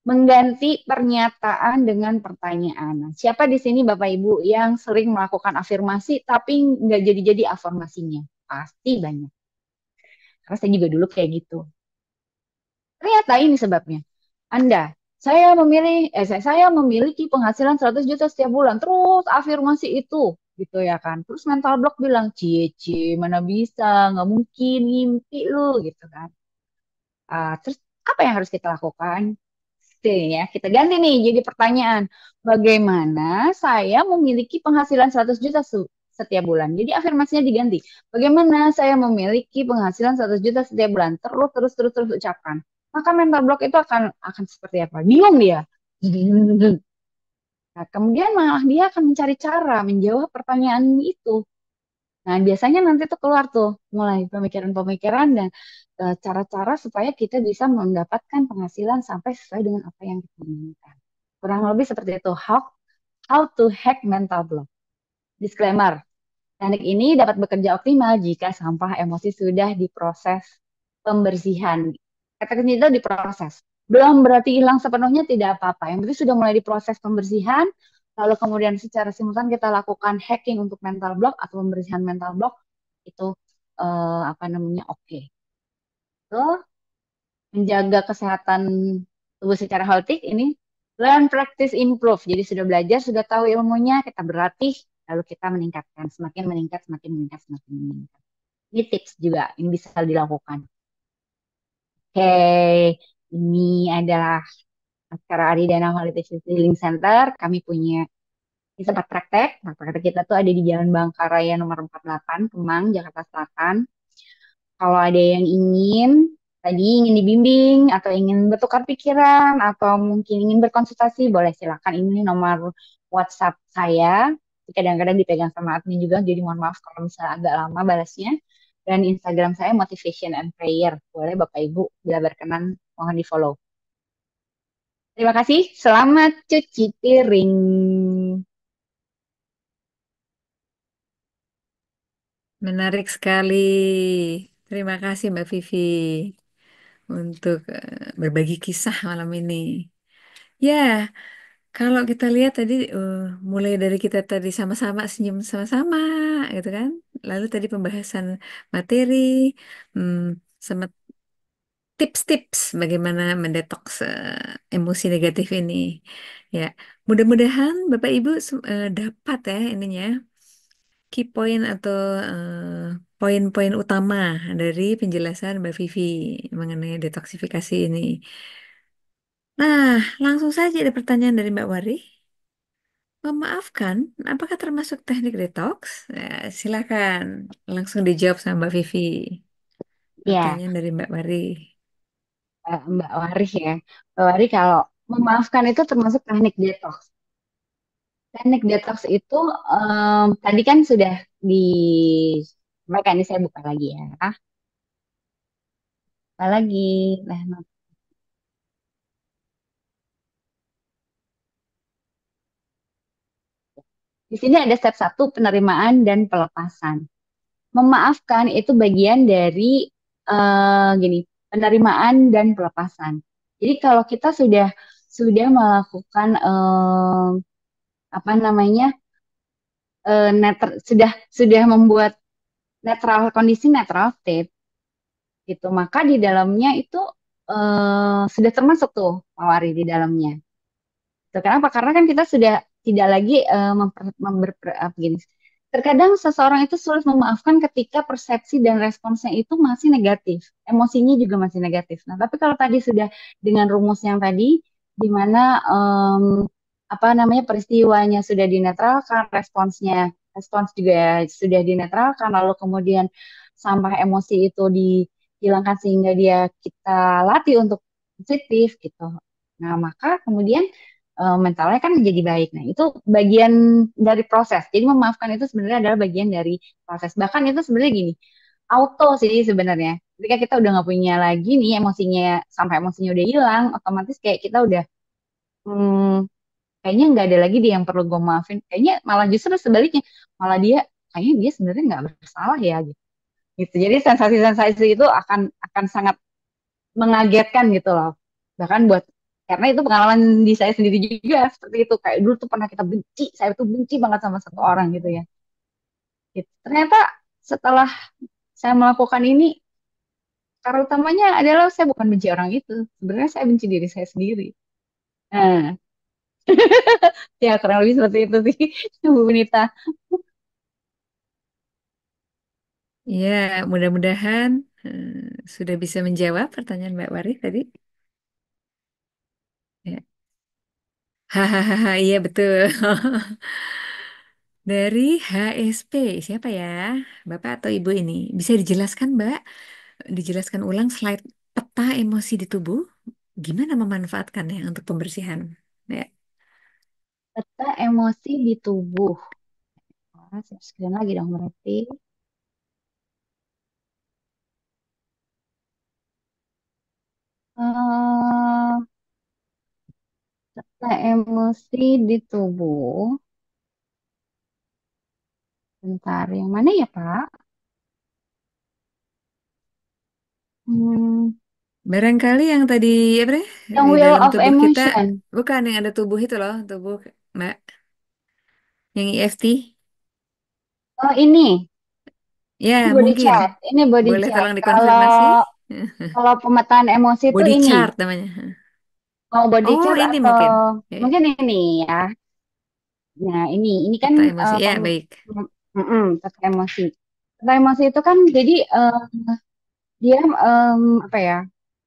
Mengganti pernyataan dengan pertanyaan. Nah, siapa di sini Bapak Ibu yang sering melakukan afirmasi tapi nggak jadi-jadi afirmasinya? Pasti banyak. Karena saya juga dulu kayak gitu. Ternyata ini sebabnya. Anda, saya memiliki penghasilan 100 juta setiap bulan. Terus afirmasi itu, gitu ya kan. Terus mental block bilang, cie, cie, mana bisa, nggak mungkin, ngimpi lu, gitu kan. Terus apa yang harus kita lakukan? Oke ya, kita ganti nih jadi pertanyaan. Bagaimana saya memiliki penghasilan 100 juta setiap bulan? Jadi afirmasinya diganti. Bagaimana saya memiliki penghasilan 100 juta setiap bulan? Terus ucapkan. Maka mental block itu akan seperti apa? Bingung dia. Nah, kemudian malah dia akan mencari cara menjawab pertanyaan itu. Nah, biasanya nanti tuh keluar tuh mulai pemikiran-pemikiran dan cara-cara supaya kita bisa mendapatkan penghasilan sampai sesuai dengan apa yang kita inginkan. Kurang lebih seperti itu. How to hack mental block. Disclaimer, teknik ini dapat bekerja optimal jika sampah emosi sudah diproses pembersihan. Kata kunci itu diproses. Belum berarti hilang sepenuhnya, tidak apa-apa. Yang penting sudah mulai diproses pembersihan, lalu kemudian secara simultan kita lakukan hacking untuk mental block atau pembersihan mental block, itu apa namanya, oke. Tuh, menjaga kesehatan tubuh secara holistik ini learn, practice, improve. Jadi sudah belajar, sudah tahu ilmunya, kita berlatih, lalu kita meningkatkan, semakin meningkat, semakin meningkat, semakin meningkat. Ini tips juga yang bisa dilakukan. Oke, ini adalah acara Aridana Holistic Healing Center. Kami punya di tempat praktek. Nah, praktek kita tuh ada di Jalan Bangkaraya nomor 48, Kemang, Jakarta Selatan. Kalau ada yang ingin dibimbing atau ingin bertukar pikiran atau mungkin ingin berkonsultasi, boleh silakan, ini nomor WhatsApp saya. Kadang-kadang dipegang sama admin juga, jadi mohon maaf kalau misalnya agak lama balasnya. Dan Instagram saya Motivation and Prayer. Boleh Bapak Ibu bila berkenan mohon di-follow. Terima kasih. Selamat cuci piring. Menarik sekali. Terima kasih Mbak Vivi untuk berbagi kisah malam ini. Ya, kalau kita lihat tadi mulai dari kita tadi sama-sama senyum sama-sama, gitu kan. Lalu tadi pembahasan materi, hmm, sama tips-tips bagaimana mendetoks emosi negatif ini. Ya, mudah-mudahan Bapak Ibu dapat ya ininya key point atau poin-poin utama dari penjelasan Mbak Vivi mengenai detoksifikasi ini. Nah, langsung saja ada pertanyaan dari Mbak Wari. Memaafkan, apakah termasuk teknik detox? Silakan langsung dijawab sama Mbak Vivi. Ya, Pertanyaan dari Mbak Wari. Mbak Waris ya. Mbak Waris, kalau memaafkan itu termasuk teknik detox. Teknik detox itu tadi kan sudah disampaikan, ini saya buka lagi ya. Buka lagi. Nah, di sini ada step satu, penerimaan dan pelepasan. Memaafkan itu bagian dari gini, penerimaan dan pelepasan. Jadi kalau kita sudah melakukan apa namanya, sudah membuat kondisi netral state gitu, maka di dalamnya itu sudah termasuk tuh mawari di dalamnya. Tuh, kenapa? Karena kan kita sudah tidak lagi gini. Terkadang seseorang itu sulit memaafkan ketika persepsi dan responsnya itu masih negatif, emosinya juga masih negatif. Nah, tapi kalau tadi sudah dengan rumus yang tadi, di mana apa namanya, peristiwanya sudah dinetralkan, respons juga sudah dinetralkan, lalu kemudian sampah emosi itu dihilangkan sehingga kita latih untuk positif gitu. Nah, maka kemudian mentalnya kan menjadi baik. Nah, itu bagian dari proses. Jadi memaafkan itu sebenarnya adalah bagian dari proses. Bahkan itu sebenarnya gini, auto sih sebenarnya. ketika kita udah nggak punya lagi nih emosinya, sampai emosinya udah hilang, otomatis kayak kita udah hmm, kayaknya nggak ada lagi dia yang perlu gue maafin. Kayaknya malah justru sebaliknya, malah kayaknya dia sebenarnya nggak bersalah ya gitu. Gitu. Jadi sensasi-sensasi itu akan sangat mengagetkan gitu loh. Bahkan buat karena itu pengalaman di saya sendiri juga seperti itu. Kayak dulu tuh pernah kita benci, saya tuh benci banget sama satu orang gitu ya. Gitu. Ternyata setelah saya melakukan ini, karena utamanya adalah saya bukan benci orang itu. Sebenarnya saya benci diri saya sendiri. Nah, ya kurang lebih seperti itu sih, Bu Benita. Ya, mudah-mudahan sudah bisa menjawab pertanyaan Mbak Wari tadi. Ya. Hahaha, iya betul. Dari HSP, siapa ya? Bapak atau Ibu ini? Bisa dijelaskan, Mbak? Dijelaskan ulang slide peta emosi di tubuh. Gimana memanfaatkannya untuk pembersihan? Ya. Peta emosi di tubuh. Nah, share screen lagi dong berarti. Eh, peta emosi di tubuh. Bentar, yang mana ya, Pak? Hmm, Barangkali yang tadi apa deh, yang di Wheel dalam of tubuh kita, Emotion. bukan yang ada tubuh itu loh, tubuh Mbak, yang EFT. Oh, ini Ya, body mungkin. chart. Ini body Boleh chart. tolong dikonfirmasi? Kalau kalau pemetaan emosi itu Body ini. chart namanya. Mau body Oh, chart ini atau mungkin. Ya, ya. mungkin ini ya. Nah, ini kan Peta emosi. Ya, baik. peta emosi. Peta emosi itu kan jadi dia apa ya?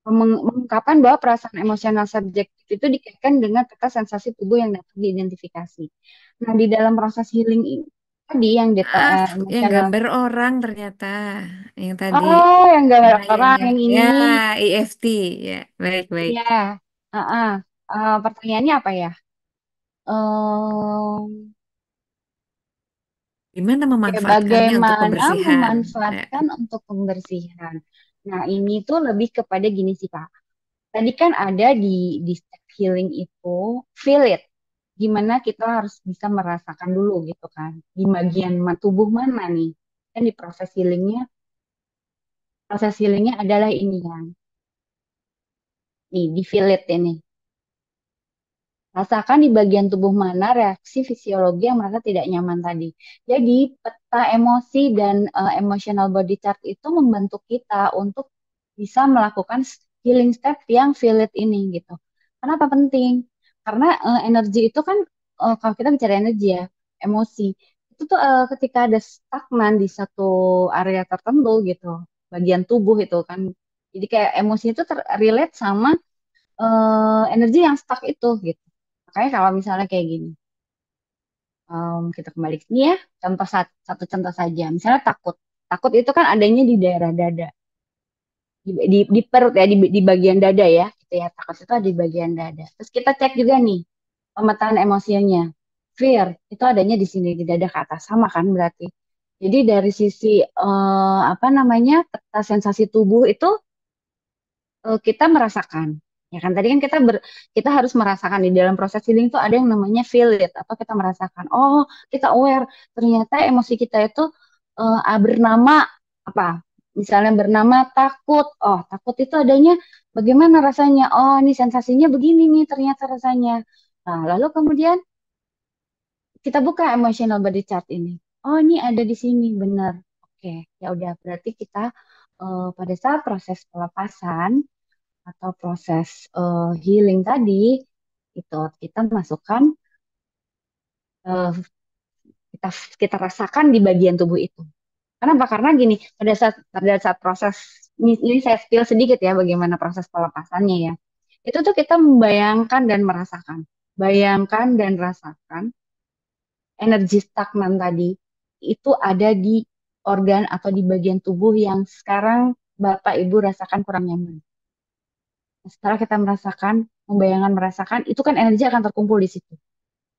Mengungkapkan bahwa perasaan emosional subjektif itu dikaitkan dengan peta sensasi tubuh yang dapat diidentifikasi. Nah, di dalam proses healing ini tadi yang data Ah, yang emosional. gambar orang ternyata. Yang tadi. Oh, yang gambar Mana orang yang ya, ini. EFT. Ya, baik, baik. Ya, pertanyaannya apa ya? Em, Gimana Oke, memanfaatkannya untuk bagaimana pembersihan? Ya. memanfaatkan untuk pembersihan? Nah, ini tuh lebih kepada gini sih, Pak. Tadi kan ada di step healing itu, feel it. Gimana kita harus bisa merasakan dulu gitu kan. Di bagian tubuh mana nih? Dan di proses healingnya adalah ini kan. Nih, di feel it ini. Rasakan di bagian tubuh mana reaksi fisiologi yang merasa tidak nyaman tadi. Jadi, peta emosi dan emotional body chart itu membantu kita untuk bisa melakukan healing step yang feel it ini gitu. Kenapa penting? Karena energi itu kan, kalau kita bicara energi ya, emosi, itu tuh ketika ada stagnan di satu area tertentu gitu, bagian tubuh itu kan. Jadi kayak emosi itu relate sama energi yang stuck itu gitu. Makanya kalau misalnya kayak gini, kita kembali ke sini ya, satu contoh saja. Misalnya takut. Takut itu kan adanya di daerah dada, di perut ya, di bagian dada ya, gitu ya. Takut itu ada di bagian dada. Terus kita cek juga nih, pemetaan emosinya. Fear, itu adanya di sini, di dada ke atas. Sama kan berarti. Jadi dari sisi, apa namanya, peta sensasi tubuh itu kita merasakan. Ya kan tadi kan kita harus merasakan di dalam proses healing itu ada yang namanya feel it atau kita merasakan. Oh, kita aware ternyata emosi kita itu bernama apa? Misalnya bernama takut. Oh, takut itu adanya bagaimana rasanya? Oh, ini sensasinya begini nih ternyata rasanya. Nah, lalu kemudian kita buka emotional body chart ini. Oh, ini ada di sini, benar. Oke, ya udah berarti kita pada saat proses pelepasan atau proses healing tadi itu kita masukkan, eh, kita kita rasakan di bagian tubuh itu. Kenapa? Karena gini, pada saat proses ini saya spill sedikit ya bagaimana proses pelepasannya ya. Itu tuh kita membayangkan dan merasakan. Bayangkan dan rasakan energi stagnan tadi itu ada di organ atau di bagian tubuh yang sekarang Bapak Ibu rasakan kurang nyaman. Setelah kita merasakan, membayangkan merasakan, itu kan energi akan terkumpul di situ.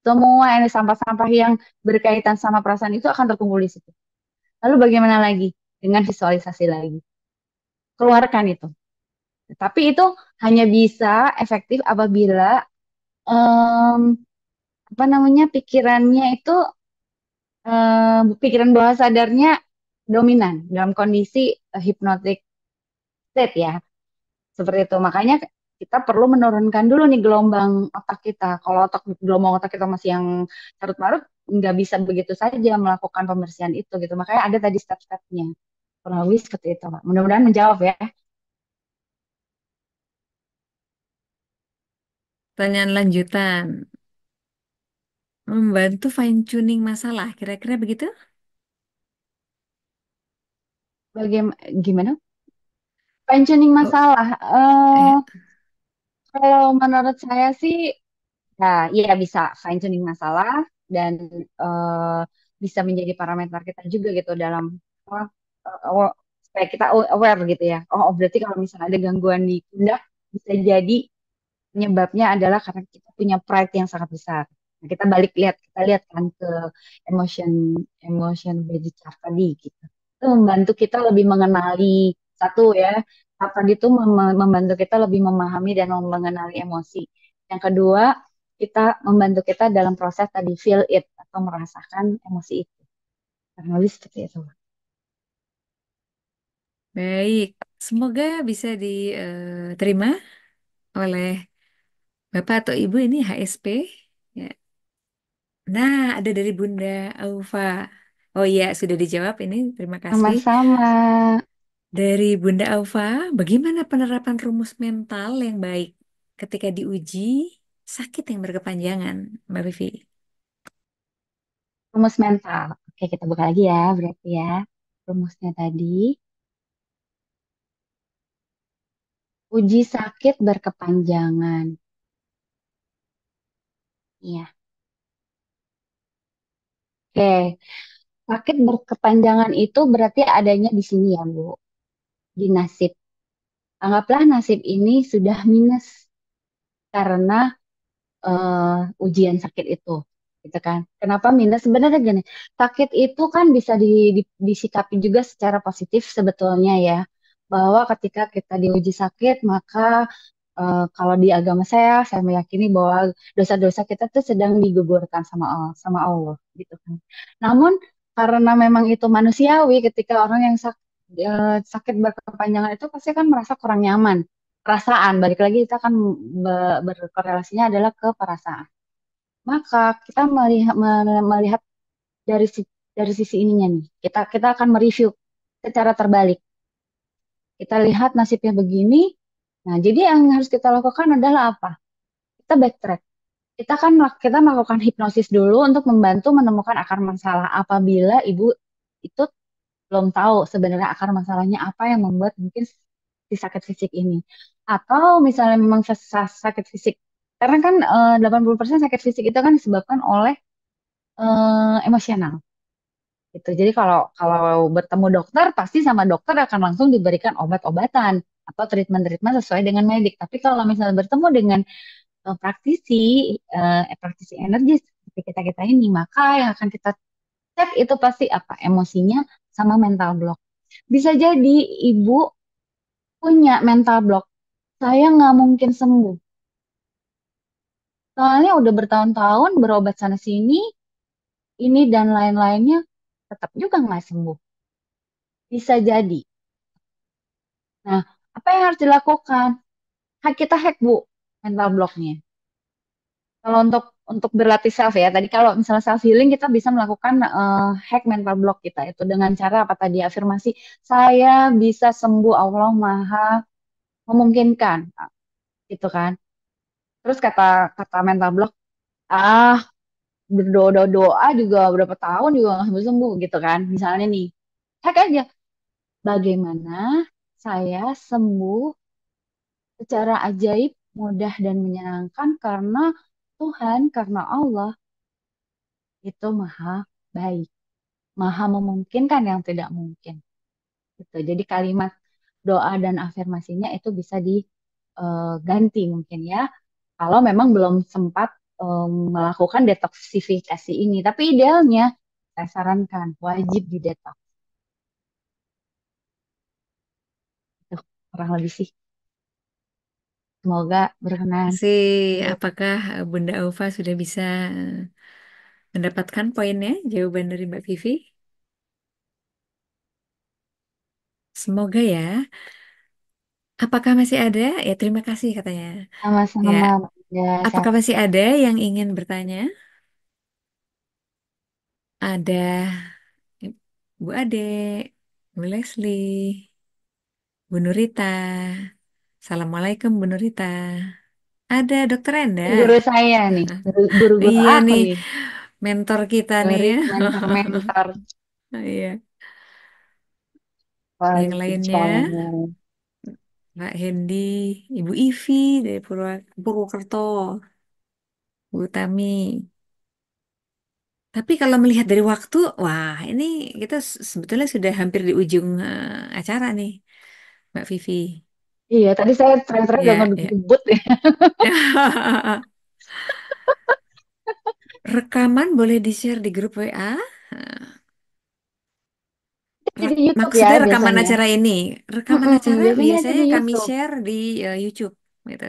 Semua energi sampah-sampah yang berkaitan sama perasaan itu akan terkumpul di situ. Lalu bagaimana lagi? Dengan visualisasi lagi. keluarkan itu. Tapi itu hanya bisa efektif apabila em, apa namanya pikirannya itu pikiran bawah sadarnya dominan dalam kondisi hypnotic state ya. Seperti itu. Makanya kita perlu menurunkan dulu nih gelombang otak kita. Kalau gelombang otak kita masih yang carut-marut, nggak bisa begitu saja melakukan pembersihan itu gitu. Makanya ada tadi step-stepnya. Kurang lebih seperti itu, Pak. Mudah-mudahan menjawab ya. Pertanyaan lanjutan, membantu fine tuning masalah, kira-kira begitu? Bagaimana, gimana? Pensioning Oh, masalah. ya. Kalau menurut saya sih, nah, iya bisa fine tuning masalah dan eh, bisa menjadi parameter kita juga gitu dalam apa, supaya kita aware gitu ya. Oh, berarti kalau misalnya ada gangguan di pundak bisa jadi penyebabnya adalah karena kita punya pride yang sangat besar. Nah, kita lihat kan ke emotion emotion body chart tadi gitu. Itu membantu kita lebih mengenali satu ya, apa itu membantu kita lebih memahami dan mengenali emosi. Yang kedua, kita membantu kita dalam proses tadi feel it atau merasakan emosi itu. Karena lebih seperti itu. Baik, semoga bisa diterima oleh Bapak atau Ibu ini HSP. Ya. Nah, ada dari Bunda Aufa. Oh iya, sudah dijawab ini. Terima kasih. Sama-sama. Dari Bunda Aufa, bagaimana penerapan rumus mental yang baik ketika diuji sakit yang berkepanjangan, Mbak Vivi? Rumus mental. Oke, kita buka lagi ya, berarti ya. Rumusnya tadi. Uji sakit berkepanjangan. Iya. Oke, sakit berkepanjangan itu berarti adanya di sini ya, Bu. Di nasib. Anggaplah nasib ini sudah minus karena ujian sakit itu. Gitu kan. Kenapa minus? Sebenarnya gini, sakit itu kan bisa disikapi juga secara positif sebetulnya ya. Bahwa ketika kita diuji sakit, maka kalau di agama saya meyakini bahwa dosa-dosa kita tuh sedang digugurkan sama Allah gitu kan. Namun karena memang itu manusiawi, ketika orang yang sakit berkepanjangan itu pasti kan merasa kurang nyaman. Perasaan, balik lagi kita kan berkorelasinya adalah ke perasaan. Maka kita melihat dari dari sisi ininya nih. Kita akan mereview secara terbalik. Kita lihat nasibnya begini. Nah, jadi yang harus kita lakukan adalah apa? Kita backtrack. Kita melakukan hipnosis dulu untuk membantu menemukan akar masalah apabila ibu itu belum tahu sebenarnya akar masalahnya apa yang membuat mungkin si sakit fisik ini. Atau misalnya memang sakit fisik. Karena kan 80% sakit fisik itu kan disebabkan oleh emosional. Gitu. Jadi kalau kalau bertemu dokter pasti sama dokter akan langsung diberikan obat-obatan atau treatment-treatment sesuai dengan medik. Tapi kalau misalnya bertemu dengan praktisi energi seperti kita-kita ini, maka yang akan kita cek itu pasti apa? Emosinya sama mental block. Bisa jadi ibu punya mental block. Saya nggak mungkin sembuh. Soalnya udah bertahun-tahun berobat sana sini, ini dan lain-lainnya, tetap juga nggak sembuh. Bisa jadi. Nah, apa yang harus dilakukan? Kita hack, Bu, mental blocknya. Kalau untuk berlatih self ya, tadi kalau misalnya self healing kita bisa melakukan hack mental block kita itu dengan cara apa tadi afirmasi saya bisa sembuh Allah Maha memungkinkan gitu kan. Terus kata kata mental block ah berdoa doa juga berapa tahun juga nggak sembuh sembuh gitu kan. Misalnya nih hack aja bagaimana saya sembuh secara ajaib, mudah dan menyenangkan karena Tuhan, karena Allah itu maha baik, maha memungkinkan yang tidak mungkin. Gitu. Jadi kalimat doa dan afirmasinya itu bisa diganti mungkin ya. Kalau memang belum sempat melakukan detoksifikasi ini. Tapi idealnya saya sarankan wajib didetoks. kurang lebih sih. Semoga berkenan. sih, Gitu. apakah Bunda Aufa sudah bisa mendapatkan poinnya, jawaban dari Mbak Vivi? Semoga ya. Apakah masih ada? Ya, terima kasih katanya. Ya, Sama-sama. Ya, apakah masih ada yang ingin bertanya? Ada Bu Ade, Bu Leslie, Bu Nurita. Assalamualaikum Bu Nurita. Ada Dokter Enda. guru saya nih, guru-guru Iya aku nih, nih, mentor kita nih ya. murid mentor-mentor Iya. Yang quality lainnya, channel. Pak Hendi, Ibu Ivi dari Purwokerto, Bu Tami. Tapi kalau melihat dari waktu, wah ini kita sebetulnya sudah hampir di ujung acara nih, Mbak Vivi. Iya, tadi saya tren-tren udah Ya, ya. ngebut ya. Rekaman boleh di-share di grup WA. Jadi di YouTube ya Maksudnya rekaman biasanya. acara ini, rekaman Mm-mm, acara biasanya ada biasanya di kami YouTube. share di YouTube, gitu.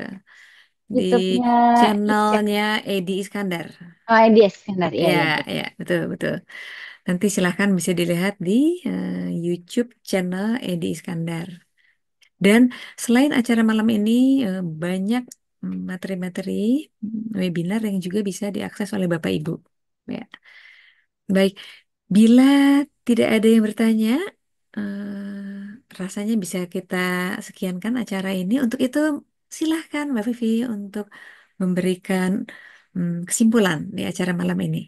Di YouTube-nya Icek. channelnya Edi Iskandar. IDS Scanner. Iya, Ya, iya betul. ya, betul, betul. Nanti silahkan bisa dilihat di YouTube channel Edi Iskandar. Dan selain acara malam ini, banyak materi-materi webinar yang juga bisa diakses oleh Bapak Ibu. Ya. Baik, bila tidak ada yang bertanya, rasanya bisa kita sekiankan acara ini. Untuk itu, silahkan Mbak Vivi untuk memberikan kesimpulan di acara malam ini.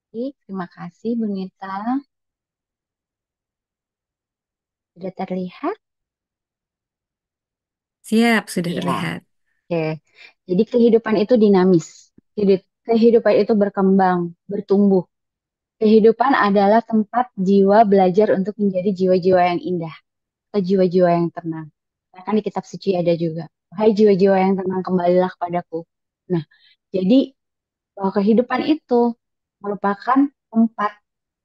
Terima kasih Bu Nita. Sudah terlihat? Siap, sudah Iya. terlihat. Oke. Jadi kehidupan itu dinamis. Kehidupan itu berkembang, bertumbuh. Kehidupan adalah tempat jiwa belajar untuk menjadi jiwa-jiwa yang indah atau jiwa-jiwa yang tenang. Bahkan di kitab suci ada juga. Hai jiwa-jiwa yang tenang, kembalilah kepadaku. Nah, jadi bahwa kehidupan itu merupakan tempat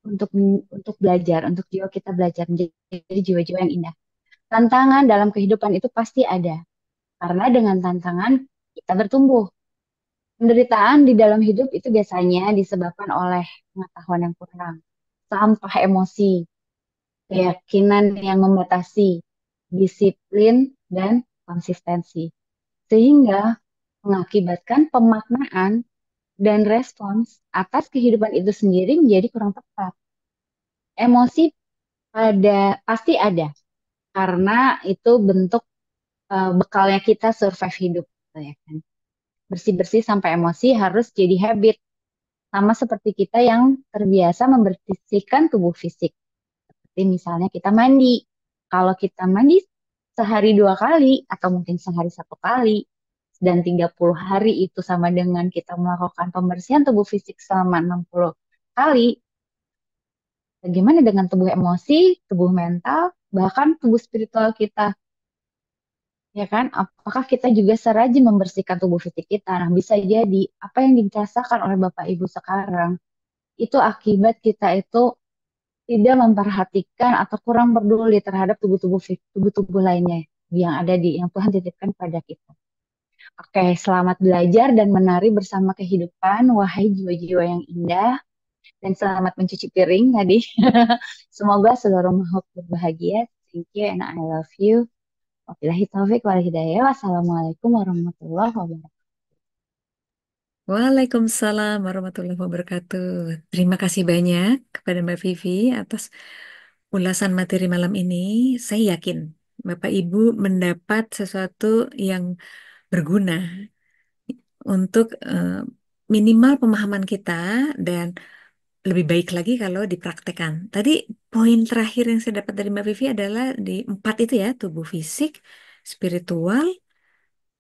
untuk belajar, untuk jiwa kita belajar menjadi jiwa-jiwa yang indah. Tantangan dalam kehidupan itu pasti ada, karena dengan tantangan kita bertumbuh. Penderitaan di dalam hidup itu biasanya disebabkan oleh pengetahuan yang kurang, sampah emosi, keyakinan yang membatasi, disiplin, dan konsistensi. Sehingga mengakibatkan pemaknaan dan respons atas kehidupan itu sendiri menjadi kurang tepat. Emosi pasti ada karena itu bentuk bekalnya kita survive hidup, gitu ya kan. Bersih-bersih sampai emosi harus jadi habit, sama seperti kita yang terbiasa membersihkan tubuh fisik. Seperti misalnya kita mandi. Kalau kita mandi sehari 2 kali atau mungkin sehari 1 kali dan 30 hari itu sama dengan kita melakukan pembersihan tubuh fisik selama 60 kali. Bagaimana dengan tubuh emosi, tubuh mental, bahkan tubuh spiritual kita? Ya kan? Apakah kita juga serajin membersihkan tubuh fisik kita? Nah, bisa jadi apa yang dirasakan oleh Bapak Ibu sekarang itu akibat kita itu tidak memperhatikan atau kurang peduli terhadap tubuh-tubuh lainnya yang Tuhan titipkan pada kita. Oke, selamat belajar dan menari bersama kehidupan, wahai jiwa-jiwa yang indah, dan selamat mencuci piring tadi. Semoga seluruh makhluk berbahagia. Thank you and I love you. Wabillahi taufik wal hidayah. Wassalamualaikum warahmatullahi wabarakatuh. Waalaikumsalam warahmatullahi wabarakatuh. Terima kasih banyak kepada Mbak Vivi atas ulasan materi malam ini. Saya yakin Bapak Ibu mendapat sesuatu yang berguna untuk minimal pemahaman kita dan lebih baik lagi kalau dipraktekkan. Tadi poin terakhir yang saya dapat dari Mbak Vivi adalah di 4 itu ya, tubuh fisik, spiritual,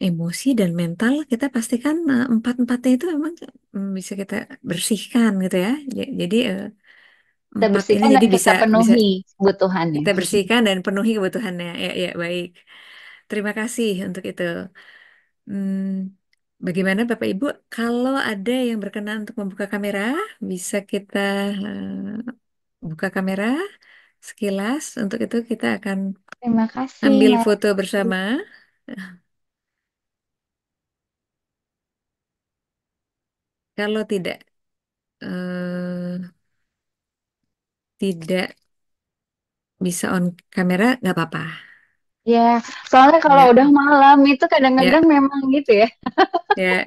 emosi, dan mental. Kita pastikan empat-empatnya itu memang bisa kita bersihkan gitu ya. Jadi Kita empat ini bersihkan dan jadi kita bisa bisa penuhi kebutuhannya. kita bersihkan dan penuhi kebutuhannya. Ya, ya, baik. Terima kasih untuk itu. Bagaimana Bapak Ibu, kalau ada yang berkenan untuk membuka kamera, bisa kita buka kamera sekilas. Untuk itu kita akan Terima kasih, ambil Mas. foto bersama. Kalau eh, tidak bisa on kamera, nggak apa-apa. Ya, soalnya kalau Ya, udah malam itu ya, kadang-kadang memang gitu ya, ya.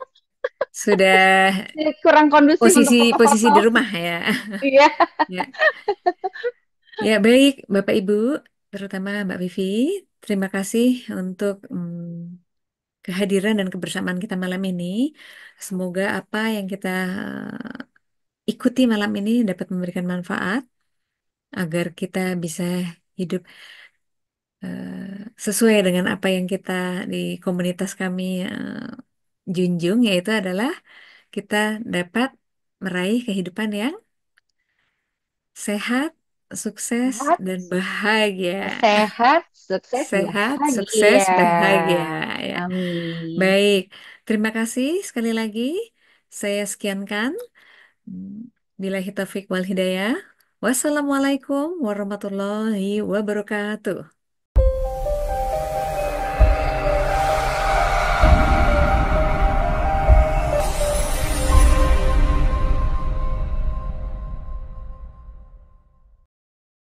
Sudah kurang kondusif untuk posisi foto-foto. di rumah ya. Iya. Ya, ya baik, Bapak Ibu, terutama Mbak Vivi. Terima kasih untuk kehadiran dan kebersamaan kita malam ini. Semoga apa yang kita ikuti malam ini dapat memberikan manfaat agar kita bisa hidup sesuai dengan apa yang kita di komunitas kami junjung, yaitu adalah kita dapat meraih kehidupan yang sehat, sukses, Sehat, dan bahagia. sehat, sukses, Sehat, sukses, bahagia. bahagia. Ya. Amin. Baik, terima kasih sekali lagi. Saya sekiankan. Billahi taufiq wal hidayah. Wassalamualaikum warahmatullahi wabarakatuh.